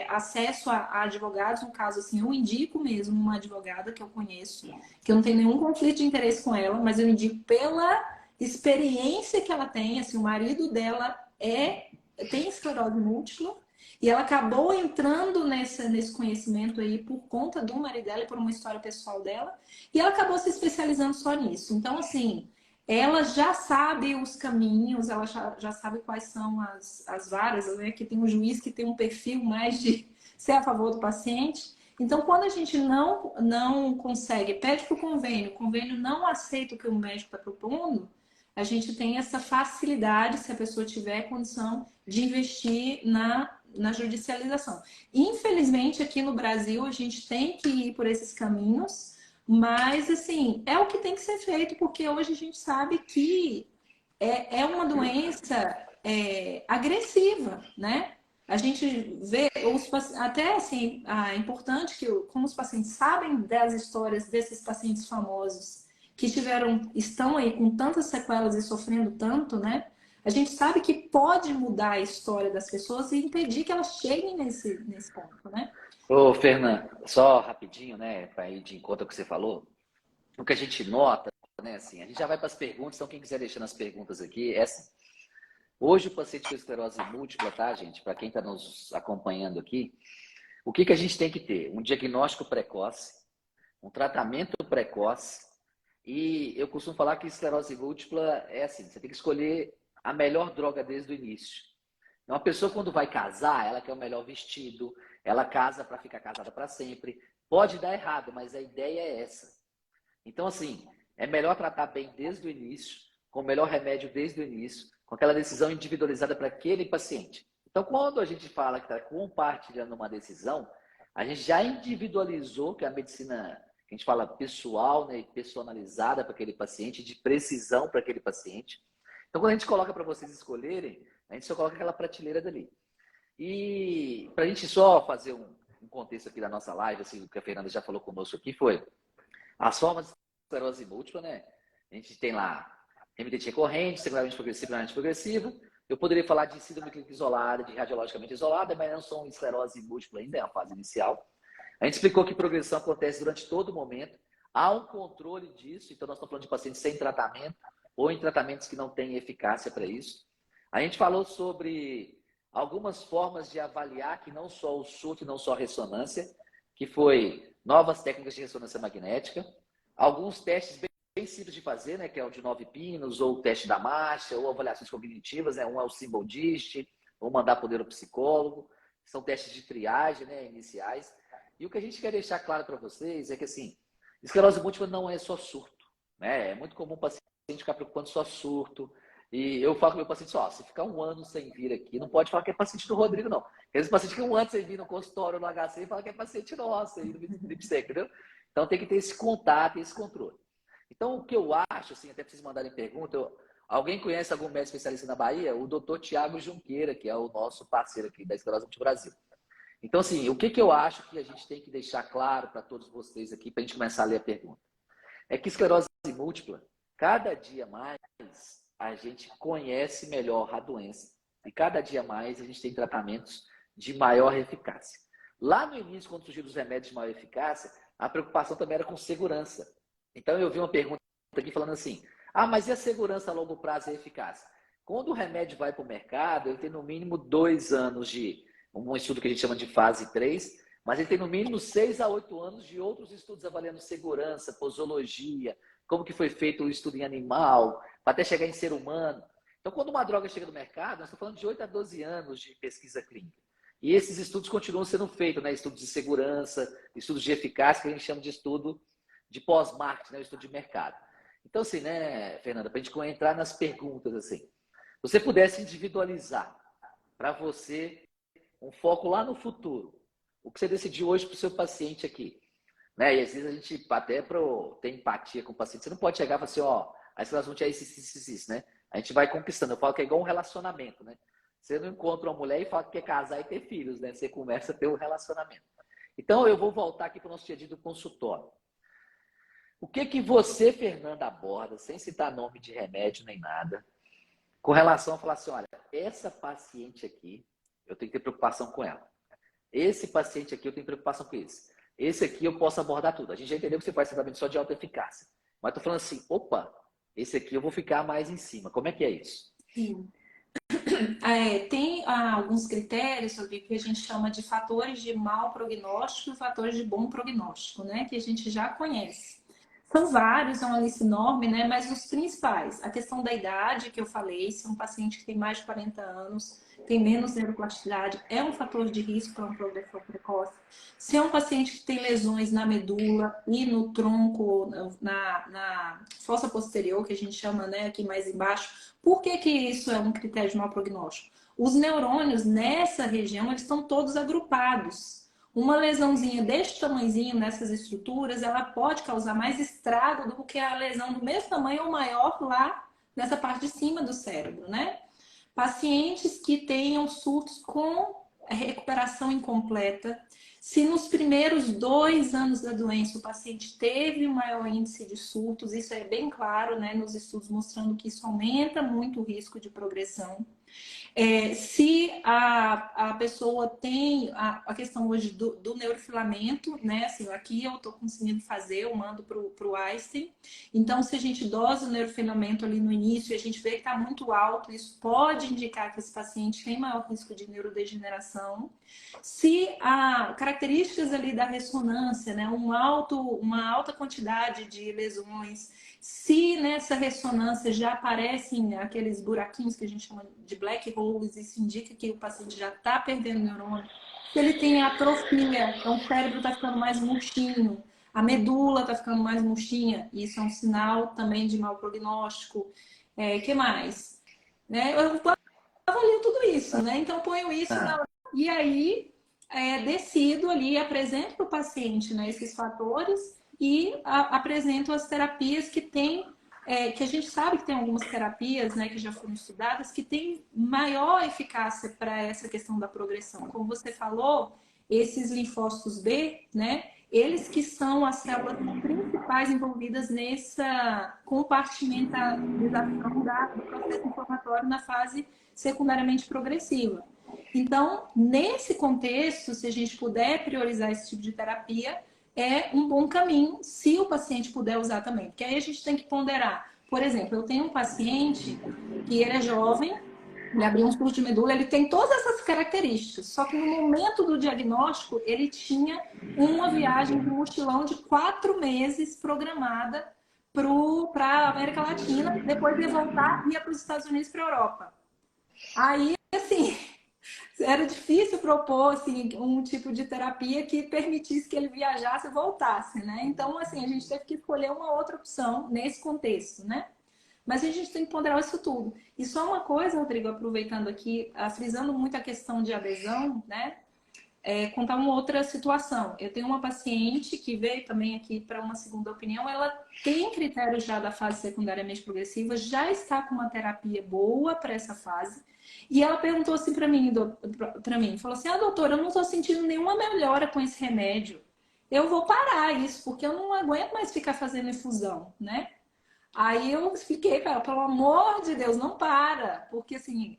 acesso a advogados. No caso, assim, eu indico mesmo uma advogada que eu conheço, que eu não tenho nenhum conflito de interesse com ela, mas eu indico pela experiência que ela tem. Assim, o marido dela tem esclerose múltipla e ela acabou entrando nesse conhecimento aí por conta do marido dela e por uma história pessoal dela, e ela acabou se especializando só nisso. Então, assim, ela já sabe os caminhos, ela já sabe quais são as varas, né? Que tem um juiz que tem um perfil mais de ser a favor do paciente. Então, quando a gente não consegue, pede para o convênio não aceita o que o médico está propondo, a gente tem essa facilidade, se a pessoa tiver condição, de investir na judicialização. Infelizmente, aqui no Brasil, a gente tem que ir por esses caminhos, mas, assim, é o que tem que ser feito, porque hoje a gente sabe que é uma doença agressiva, né? A gente vê, até assim, é importante que, como os pacientes sabem das histórias desses pacientes famosos que estão aí com tantas sequelas e sofrendo tanto, né? A gente sabe que pode mudar a história das pessoas e impedir que elas cheguem nesse ponto, né? Ô, Fernando, só rapidinho, né, para ir de encontro ao que você falou, o que a gente nota, né, assim, a gente já vai para as perguntas, então quem quiser deixando as perguntas aqui, é assim, hoje o paciente com esclerose múltipla, tá, gente, para quem está nos acompanhando aqui, o que que a gente tem que ter? Um diagnóstico precoce, um tratamento precoce, e eu costumo falar que esclerose múltipla é assim, você tem que escolher a melhor droga desde o início. Uma pessoa, quando vai casar, ela quer o melhor vestido, ela casa para ficar casada para sempre. Pode dar errado, mas a ideia é essa. Então, assim, é melhor tratar bem desde o início, com o melhor remédio desde o início, com aquela decisão individualizada para aquele paciente. Então, quando a gente fala que está compartilhando uma decisão, a gente já individualizou, que é a medicina que a gente fala pessoal, né, e personalizada para aquele paciente, de precisão para aquele paciente. Então, quando a gente coloca para vocês escolherem, a gente só coloca aquela prateleira dali. E para a gente só fazer um contexto aqui da nossa live, assim, o que a Fernanda já falou conosco aqui foi as formas de esclerose múltipla, né? A gente tem lá MDT corrente, secundarmente progressivo, primariamente progressivo. Eu poderia falar de síndrome clínica isolada, de radiologicamente isolada, mas não são esclerose múltipla ainda, é a fase inicial. A gente explicou que progressão acontece durante todo o momento. Há um controle disso, então nós estamos falando de pacientes sem tratamento ou em tratamentos que não têm eficácia para isso. A gente falou sobre algumas formas de avaliar que não só o surto e não só a ressonância, que foi novas técnicas de ressonância magnética, alguns testes bem simples de fazer, né, que é o de 9 pinos, ou o teste da marcha, ou avaliações cognitivas, né, um é o Symbol Digit, ou mandar poder ao psicólogo, são testes de triagem, né, iniciais. E o que a gente quer deixar claro para vocês é que, assim, esclerose múltipla não é só surto, né? É muito comum o paciente ficar preocupando só surto. E eu falo com o meu paciente, ó, se ficar um ano sem vir aqui, não pode falar que é paciente do Rodrigo, não. Esse paciente que um ano sem vir no consultório, no HC, fala que é paciente nosso, aí no BIPSEC, entendeu? Então tem que ter esse contato e esse controle. Então o que eu acho, assim, até preciso mandarem pergunta, alguém conhece algum médico especialista na Bahia? O doutor Tiago Junqueira, que é o nosso parceiro aqui da Esclerose Múltipla Brasil. Então, assim, o que eu acho que a gente tem que deixar claro para todos vocês aqui, para a gente começar a ler a pergunta, é que esclerose múltipla, cada dia mais a gente conhece melhor a doença e cada dia mais a gente tem tratamentos de maior eficácia. Lá no início, quando surgiram os remédios de maior eficácia, a preocupação também era com segurança. Então, eu vi uma pergunta aqui falando assim, ah, mas e a segurança a longo prazo e a eficácia? Quando o remédio vai para o mercado, ele tem no mínimo 2 anos de um estudo que a gente chama de fase 3, mas ele tem no mínimo 6 a 8 anos de outros estudos avaliando segurança, posologia, como que foi feito o estudo em animal, para até chegar em ser humano. Então, quando uma droga chega no mercado, nós estamos falando de 8 a 12 anos de pesquisa clínica. E esses estudos continuam sendo feitos, né? Estudos de segurança, estudos de eficácia, que a gente chama de estudo de pós-marketing, né? O estudo de mercado. Então, assim, né, Fernanda, para a gente entrar nas perguntas, assim, se você pudesse individualizar para você um foco lá no futuro, o que você decidiu hoje para o seu paciente aqui, né? E às vezes a gente, até para ter empatia com o paciente, você não pode chegar e falar assim, ó, a esclerose múltipla é isso, né? A gente vai conquistando. Eu falo que é igual um relacionamento, né? Você não encontra uma mulher e fala que quer casar e ter filhos, né? Você começa a ter um relacionamento. Então, eu vou voltar aqui para o nosso dia a dia do consultório. O que que você, Fernanda, aborda, sem citar nome de remédio nem nada, com relação a falar assim, olha, essa paciente aqui, eu tenho que ter preocupação com ela. Esse paciente aqui, eu tenho preocupação com esse. Esse aqui eu posso abordar tudo. A gente já entendeu que você faz tratamento só de alta eficácia. Mas estou falando assim, opa, esse aqui eu vou ficar mais em cima. Como é que é isso? Sim. Tem alguns critérios sobre que a gente chama de fatores de mau prognóstico e fatores de bom prognóstico, né? Que a gente já conhece. São vários, é uma lista enorme, né? Mas os principais, a questão da idade que eu falei, se é um paciente que tem mais de 40 anos, tem menos neuroplasticidade, é um fator de risco para uma progressão precoce. Se é um paciente que tem lesões na medula e no tronco, na fossa posterior, que a gente chama, né, aqui mais embaixo, por que que isso é um critério de mau prognóstico? Os neurônios nessa região, eles estão todos agrupados. Uma lesãozinha deste tamanhozinho nessas estruturas, ela pode causar mais estrago do que a lesão do mesmo tamanho ou maior lá nessa parte de cima do cérebro, né? Pacientes que tenham surtos com recuperação incompleta, se nos primeiros 2 anos da doença o paciente teve um maior índice de surtos, isso é bem claro, né, nos estudos mostrando que isso aumenta muito o risco de progressão. Se a pessoa tem a questão hoje do neurofilamento, né? Assim, aqui eu estou conseguindo fazer, eu mando para o Einstein. Então, se a gente dosa o neurofilamento ali no início e a gente vê que está muito alto, isso pode indicar que esse paciente tem maior risco de neurodegeneração. Se há características ali da ressonância, né? Uma alta quantidade de lesões, se nessa ressonância já aparecem aqueles buraquinhos que a gente chama de black holes, isso indica que o paciente já está perdendo neurônio. Se ele tem atrofia, então o cérebro está ficando mais murchinho, a medula está ficando mais murchinha, isso é um sinal também de mau prognóstico. Que mais? Né? Eu avalio tudo isso, né? Então ponho isso e aí decido ali, apresento para o paciente, né, esses fatores e apresento as terapias que tem, que a gente sabe que tem algumas terapias, né, que já foram estudadas, que têm maior eficácia para essa questão da progressão. Como você falou, esses linfócitos B, né, eles que são as células principais envolvidas nessa compartimentalização do processo inflamatório na fase secundariamente progressiva. Então, nesse contexto, se a gente puder priorizar esse tipo de terapia, é um bom caminho, se o paciente puder usar também. Porque aí a gente tem que ponderar. Por exemplo, eu tenho um paciente que ele é jovem, ele abriu um surto de medula, ele tem todas essas características. Só que no momento do diagnóstico, ele tinha uma viagem de mochilão de 4 meses programada para a América Latina, depois ia voltar e ia para os Estados Unidos e para a Europa. Aí, assim, era difícil propor assim, um tipo de terapia que permitisse que ele viajasse e voltasse, né? Então, assim, a gente teve que escolher uma outra opção nesse contexto, né? Mas a gente tem que ponderar isso tudo. E só uma coisa, Rodrigo, aproveitando aqui, frisando muito a questão de adesão, né? Contar uma outra situação. Eu tenho uma paciente que veio também aqui para uma segunda opinião. Ela tem critérios já da fase secundariamente progressiva, já está com uma terapia boa para essa fase. E ela perguntou assim para mim, falou assim: doutora, eu não estou sentindo nenhuma melhora com esse remédio. Eu vou parar isso, porque eu não aguento mais ficar fazendo infusão, né? Aí eu expliquei para ela, pelo amor de Deus, não para, porque assim,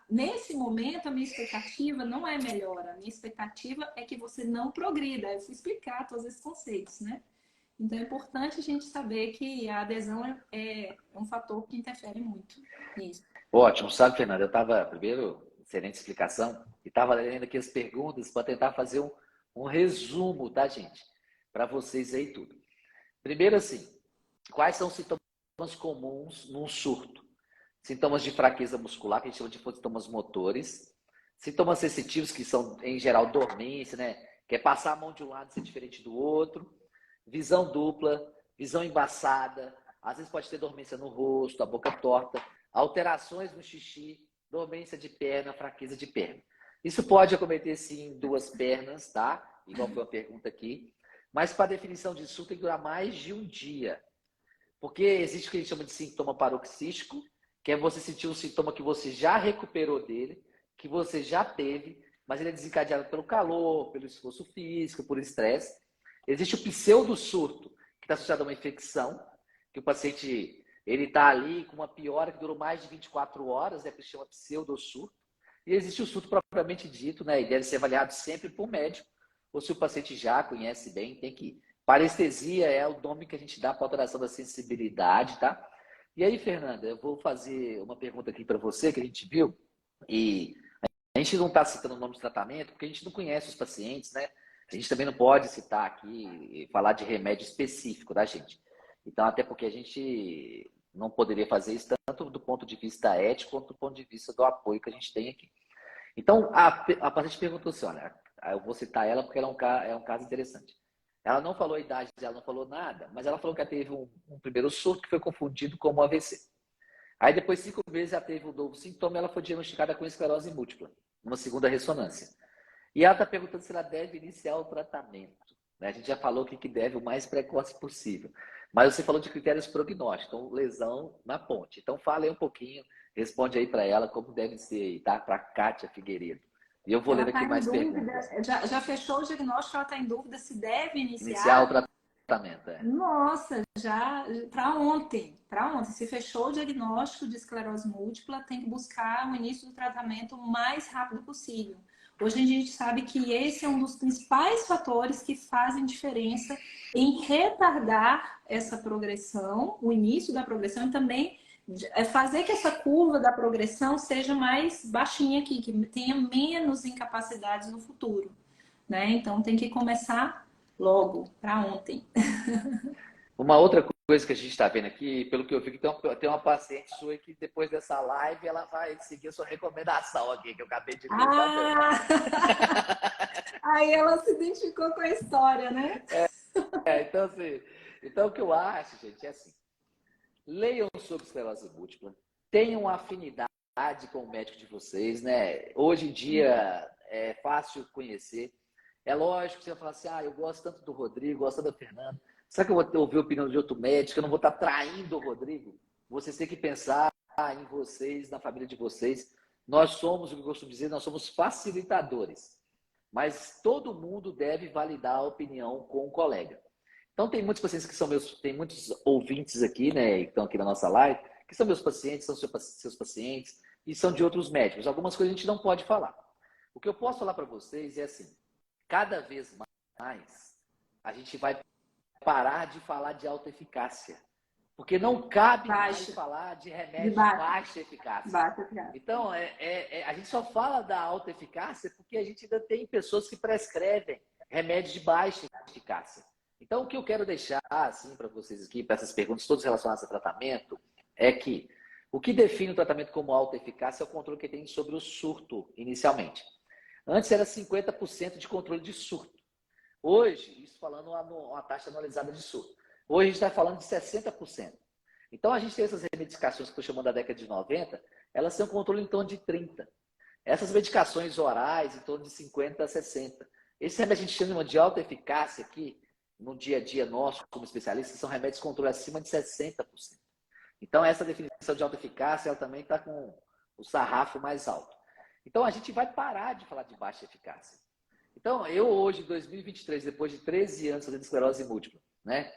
nesse momento a minha expectativa não é melhora, a minha expectativa é que você não progrida. Eu fui explicar todos esses conceitos, né? Então é importante a gente saber que a adesão é um fator que interfere muito nisso. Ótimo, sabe, Fernanda, eu estava, primeiro, excelente explicação, e estava lendo aqui as perguntas para tentar fazer um resumo, tá, gente? Para vocês aí tudo. Primeiro, assim, quais são os sintomas comuns num surto? Sintomas de fraqueza muscular, que a gente chama de sintomas motores. Sintomas sensitivos, que são, em geral, dormência, né? Que é passar a mão de um lado e ser diferente do outro. Visão dupla, visão embaçada. Às vezes pode ter dormência no rosto, a boca torta. Alterações no xixi, dormência de perna, fraqueza de perna. Isso pode acometer, sim, em 2 pernas, tá? Igual foi a pergunta aqui. Mas, para a definição de surto, tem que durar mais de um dia. Porque existe o que a gente chama de sintoma paroxístico, que é você sentir um sintoma que você já recuperou dele, que você já teve, mas ele é desencadeado pelo calor, pelo esforço físico, por estresse. Existe o pseudo-surto, que está associado a uma infecção, que o paciente está ali com uma piora que durou mais de 24 horas, né, que se chama pseudo-surto. E existe o surto propriamente dito, né, e deve ser avaliado sempre por médico, ou se o paciente já conhece bem, tem que ir. Parestesia é o nome que a gente dá para alteração da sensibilidade, tá? E aí, Fernanda, eu vou fazer uma pergunta aqui para você, que a gente viu, e a gente não está citando o nome de tratamento, porque a gente não conhece os pacientes, né? A gente também não pode citar aqui e falar de remédio específico da gente. Então, até porque a gente não poderia fazer isso tanto do ponto de vista ético quanto do ponto de vista do apoio que a gente tem aqui. Então, a paciente perguntou assim, olha, eu vou citar ela porque ela é um caso interessante. Ela não falou a idade, ela não falou nada, mas ela falou que ela teve um primeiro surto que foi confundido como AVC. Aí depois, 5 meses, ela teve um novo sintoma e ela foi diagnosticada com esclerose múltipla, numa segunda ressonância. E ela está perguntando se ela deve iniciar o tratamento. A gente já falou que deve o mais precoce possível. Mas você falou de critérios prognósticos, então lesão na ponte. Então fala aí um pouquinho, responde aí para ela como deve ser, tá? Para a Kátia Figueiredo. E eu vou ler aqui mais perguntas. Já fechou o diagnóstico, ela está em dúvida se deve Iniciar o tratamento. tratamento? Nossa, já para ontem. Para ontem. Se fechou o diagnóstico de esclerose múltipla, tem que buscar o início do tratamento o mais rápido possível. Hoje a gente sabe que esse é um dos principais fatores que fazem diferença em retardar essa progressão, o início da progressão, e também fazer que essa curva da progressão seja mais baixinha aqui, que tenha menos incapacidades no futuro, né? Então tem que começar logo, para ontem. Uma outra coisa que a gente está vendo aqui, pelo que eu vi, que tem uma paciente sua que depois dessa live ela vai seguir a sua recomendação aqui, que eu acabei de ver também. Aí ela se identificou com a história, né? Então, assim, então o que eu acho, gente, é assim, leiam sobre esclerose múltipla, tenham afinidade com o médico de vocês, né? Hoje em dia é fácil conhecer. É lógico que você vai falar assim, eu gosto tanto do Rodrigo, gosto tanto da Fernanda. Será que eu vou ouvir a opinião de outro médico? Eu não vou estar traindo o Rodrigo? Vocês têm que pensar em vocês, na família de vocês. Nós somos, o que eu costumo dizer, nós somos facilitadores. Mas todo mundo deve validar a opinião com o colega. Então, tem muitos pacientes que são tem muitos ouvintes aqui, né, que estão aqui na nossa live, que são meus pacientes, são seus pacientes, e são de outros médicos. Algumas coisas a gente não pode falar. O que eu posso falar para vocês é assim, cada vez mais a gente vai parar de falar de alta eficácia. Porque não cabe mais falar de remédio de baixa eficácia. Então, a gente só fala da alta eficácia porque a gente ainda tem pessoas que prescrevem remédios de baixa eficácia. Então, o que eu quero deixar assim, para vocês aqui, para essas perguntas todas relacionadas a tratamento, é que o que define o tratamento como alta eficácia é o controle que tem sobre o surto, inicialmente. Antes era 50% de controle de surto. Hoje, isso falando uma taxa anualizada de surto. Hoje a gente está falando de 60%. Então, a gente tem essas medicações que eu estou chamando da década de 90, elas têm um controle em torno de 30%. Essas medicações orais, em torno de 50% a 60%. Esse remédio a gente chama de alta eficácia aqui, no dia a dia nosso, como especialistas, são remédios com controle acima de 60%. Então, essa definição de alta eficácia, ela também está com o sarrafo mais alto. Então, a gente vai parar de falar de baixa eficácia. Então, eu hoje, em 2023, depois de 13 anos fazendo esclerose múltipla, né?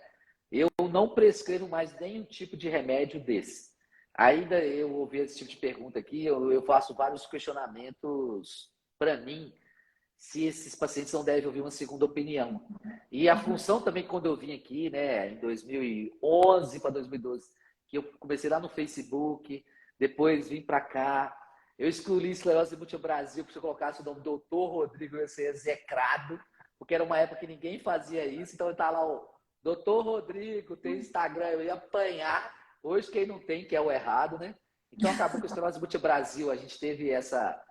Eu não prescrevo mais nenhum tipo de remédio desse. Ainda eu ouvi esse tipo de pergunta aqui, eu faço vários questionamentos para mim, se esses pacientes não devem ouvir uma segunda opinião. E a função também, quando eu vim aqui, né, em 2011 para 2012, que eu comecei lá no Facebook, depois vim para cá, eu escolhi Esclerose Múltipla Brasil, porque se eu colocasse o nome Dr. Rodrigo, eu ia ser execrado, porque era uma época que ninguém fazia isso, então eu estava lá, o Dr. Rodrigo, tem Instagram, eu ia apanhar. Hoje quem não tem, que é o errado, né? Então acabou que o Esclerose Múltipla Brasil, a gente teve essa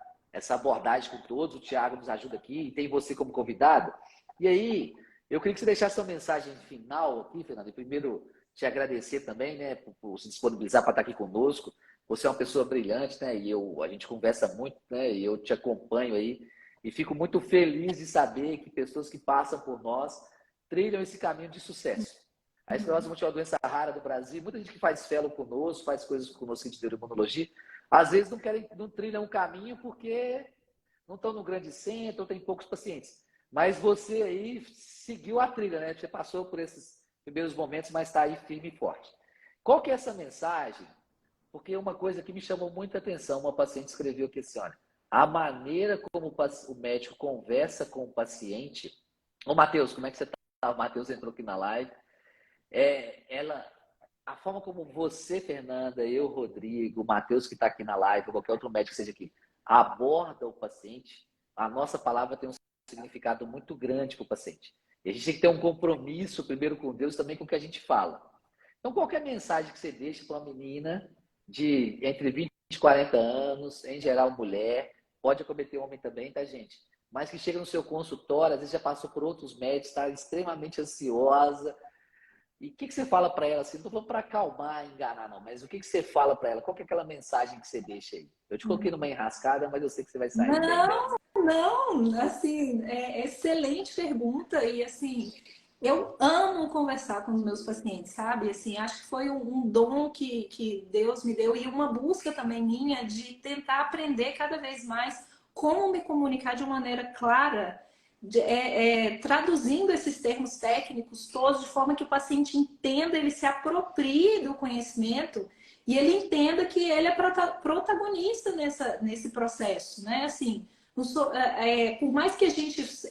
abordagem com todos, o Thiago nos ajuda aqui, e tem você como convidado. E aí, eu queria que você deixasse uma mensagem final aqui, Fernando, e primeiro te agradecer também, né, por se disponibilizar para estar aqui conosco. Você é uma pessoa brilhante, né, e a gente conversa muito, né, e eu te acompanho aí, e fico muito feliz de saber que pessoas que passam por nós trilham esse caminho de sucesso. A esclerose múltipla é uma doença rara do Brasil, muita gente que faz fellow conosco, faz coisas conosco de neuroimunologia, às vezes não trilham um caminho porque não estão no grande centro, ou tem poucos pacientes. Mas você aí seguiu a trilha, né? Você passou por esses primeiros momentos, mas está aí firme e forte. Qual que é essa mensagem? Porque uma coisa que me chamou muita atenção, uma paciente escreveu aqui assim, olha, a maneira como o médico conversa com o paciente... Ô, Matheus, como é que você está? O Matheus entrou aqui na live. A forma como você, Fernanda, eu, Rodrigo, o Matheus que está aqui na live, ou qualquer outro médico que seja aqui, aborda o paciente, a nossa palavra tem um significado muito grande para o paciente. E a gente tem que ter um compromisso, primeiro com Deus, também com o que a gente fala. Então, qualquer mensagem que você deixa para uma menina de entre 20 e 40 anos, em geral mulher, pode acometer homem também, tá, gente? Mas que chega no seu consultório, às vezes já passou por outros médicos, está extremamente ansiosa. E o que você fala para ela assim? Não estou falando para acalmar, enganar, não, mas o que você fala para ela? Qual que é aquela mensagem que você deixa aí? Eu te coloquei numa enrascada, mas eu sei que você vai sair bem dessa. Não, assim, excelente pergunta e assim, eu amo conversar com os meus pacientes, sabe? Assim, acho que foi um dom que Deus me deu e uma busca também minha de tentar aprender cada vez mais como me comunicar de uma maneira clara traduzindo esses termos técnicos todos de forma que o paciente entenda, ele se aproprie do conhecimento e ele entenda que ele é protagonista nesse processo, né? Assim, por mais que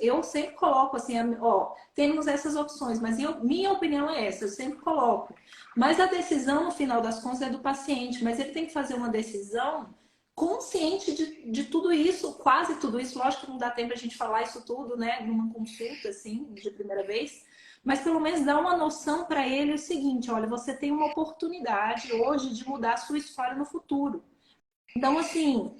eu sempre coloco assim, ó, temos essas opções, mas minha opinião é essa, eu sempre coloco. Mas a decisão, no final das contas, é do paciente, mas ele tem que fazer uma decisão consciente de tudo isso, quase tudo isso. Lógico que não dá tempo a gente falar isso tudo, né, numa consulta, assim, de primeira vez, mas pelo menos dá uma noção para ele o seguinte: olha, você tem uma oportunidade hoje de mudar a sua história no futuro. Então, assim,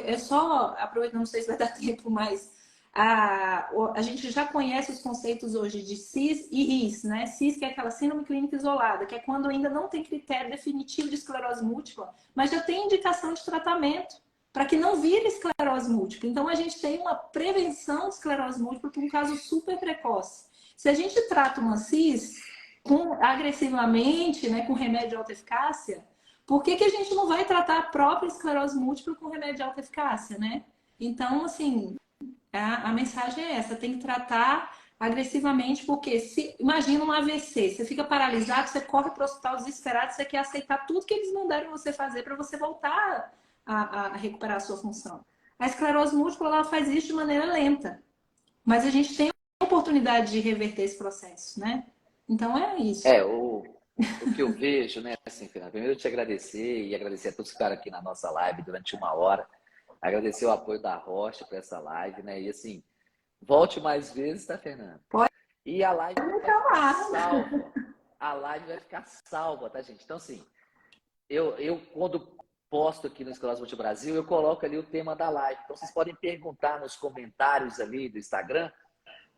é só aproveitando, não sei se vai dar tempo, mas a gente já conhece os conceitos hoje de CIS e RIS, né? CIS, que é aquela síndrome clínica isolada, que é quando ainda não tem critério definitivo de esclerose múltipla, mas já tem indicação de tratamento para que não vire esclerose múltipla. Então, a gente tem uma prevenção de esclerose múltipla para um caso super precoce. Se a gente trata uma CIS agressivamente, né, com remédio de alta eficácia, por que a gente não vai tratar a própria esclerose múltipla com remédio de alta eficácia, né? Então, assim, a mensagem é essa: tem que tratar agressivamente, porque imagina um AVC, você fica paralisado, você corre para o hospital desesperado, você quer aceitar tudo que eles mandaram você fazer para você voltar a recuperar a sua função. A esclerose múltipla, ela faz isso de maneira lenta, mas a gente tem a oportunidade de reverter esse processo, né? Então é isso. O que eu vejo, né, assim, Fernanda, primeiro eu te agradecer e agradecer a todos que ficaram aqui na nossa live durante 1 hora. Agradecer o apoio da Rocha para essa live, né? E assim, volte mais vezes, tá, Fernanda? Pode E a live vai me ficar chamar. salva. A live vai ficar salva, tá, gente? Então, assim, eu quando posto aqui no Esclerose Múltipla Brasil, eu coloco ali o tema da live. Então, vocês podem perguntar nos comentários ali do Instagram,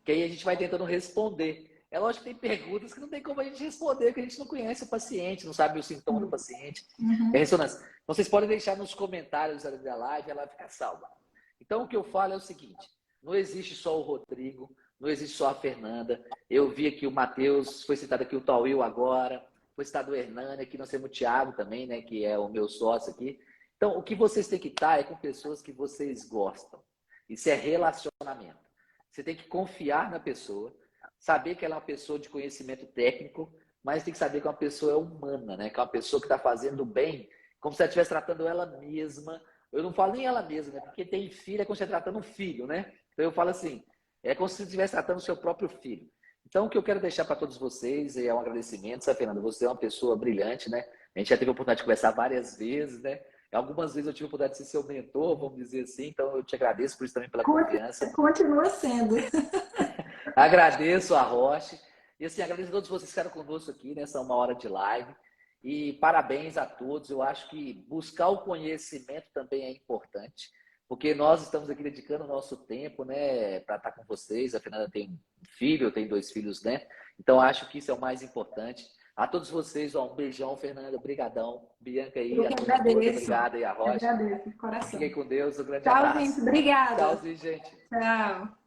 que aí a gente vai tentando responder. É lógico que tem perguntas que não tem como a gente responder, porque a gente não conhece o paciente, não sabe o sintoma do paciente. É ressonância. Então, vocês podem deixar nos comentários ali da live, ela vai ficar salva. Então, o que eu falo é o seguinte: não existe só o Rodrigo, não existe só a Fernanda. Eu vi aqui o Matheus, foi citado aqui o Tauil agora, foi citado o Hernani, aqui nós temos o Thiago também, né, que é o meu sócio aqui. Então, o que vocês têm que estar é com pessoas que vocês gostam. Isso é relacionamento. Você tem que confiar na pessoa, saber que ela é uma pessoa de conhecimento técnico, mas tem que saber que uma pessoa é humana, né? Que é uma pessoa que está fazendo bem, como se ela estivesse tratando ela mesma. Eu não falo nem ela mesma, né? Porque tem filho, é como se você tratando um filho, né? Então eu falo assim, é como se você estivesse tratando o seu próprio filho. Então o que eu quero deixar para todos vocês é um agradecimento, sabe, Fernanda? Você é uma pessoa brilhante, né? A gente já teve a oportunidade de conversar várias vezes, né? Algumas vezes eu tive a oportunidade de ser seu mentor, vamos dizer assim, então eu te agradeço por isso também, pela confiança. Continua sendo. Agradeço a Roche. E assim, agradeço a todos vocês que ficaram conosco aqui nessa 1 hora de live. E parabéns a todos. Eu acho que buscar o conhecimento também é importante, porque nós estamos aqui dedicando o nosso tempo, né, para estar com vocês. A Fernanda tem um filho, eu tenho 2 filhos, né? Então acho que isso é o mais importante. A todos vocês, ó, um beijão, Fernanda, brigadão. Bianca aí, Eu a que turma toda, agradeço. obrigado aí, a Eu Rocha. agradeço, de coração. Fiquem com Deus, um grande Tchau, gente. abraço. Obrigada. Tchauzinho, gente. Tchau.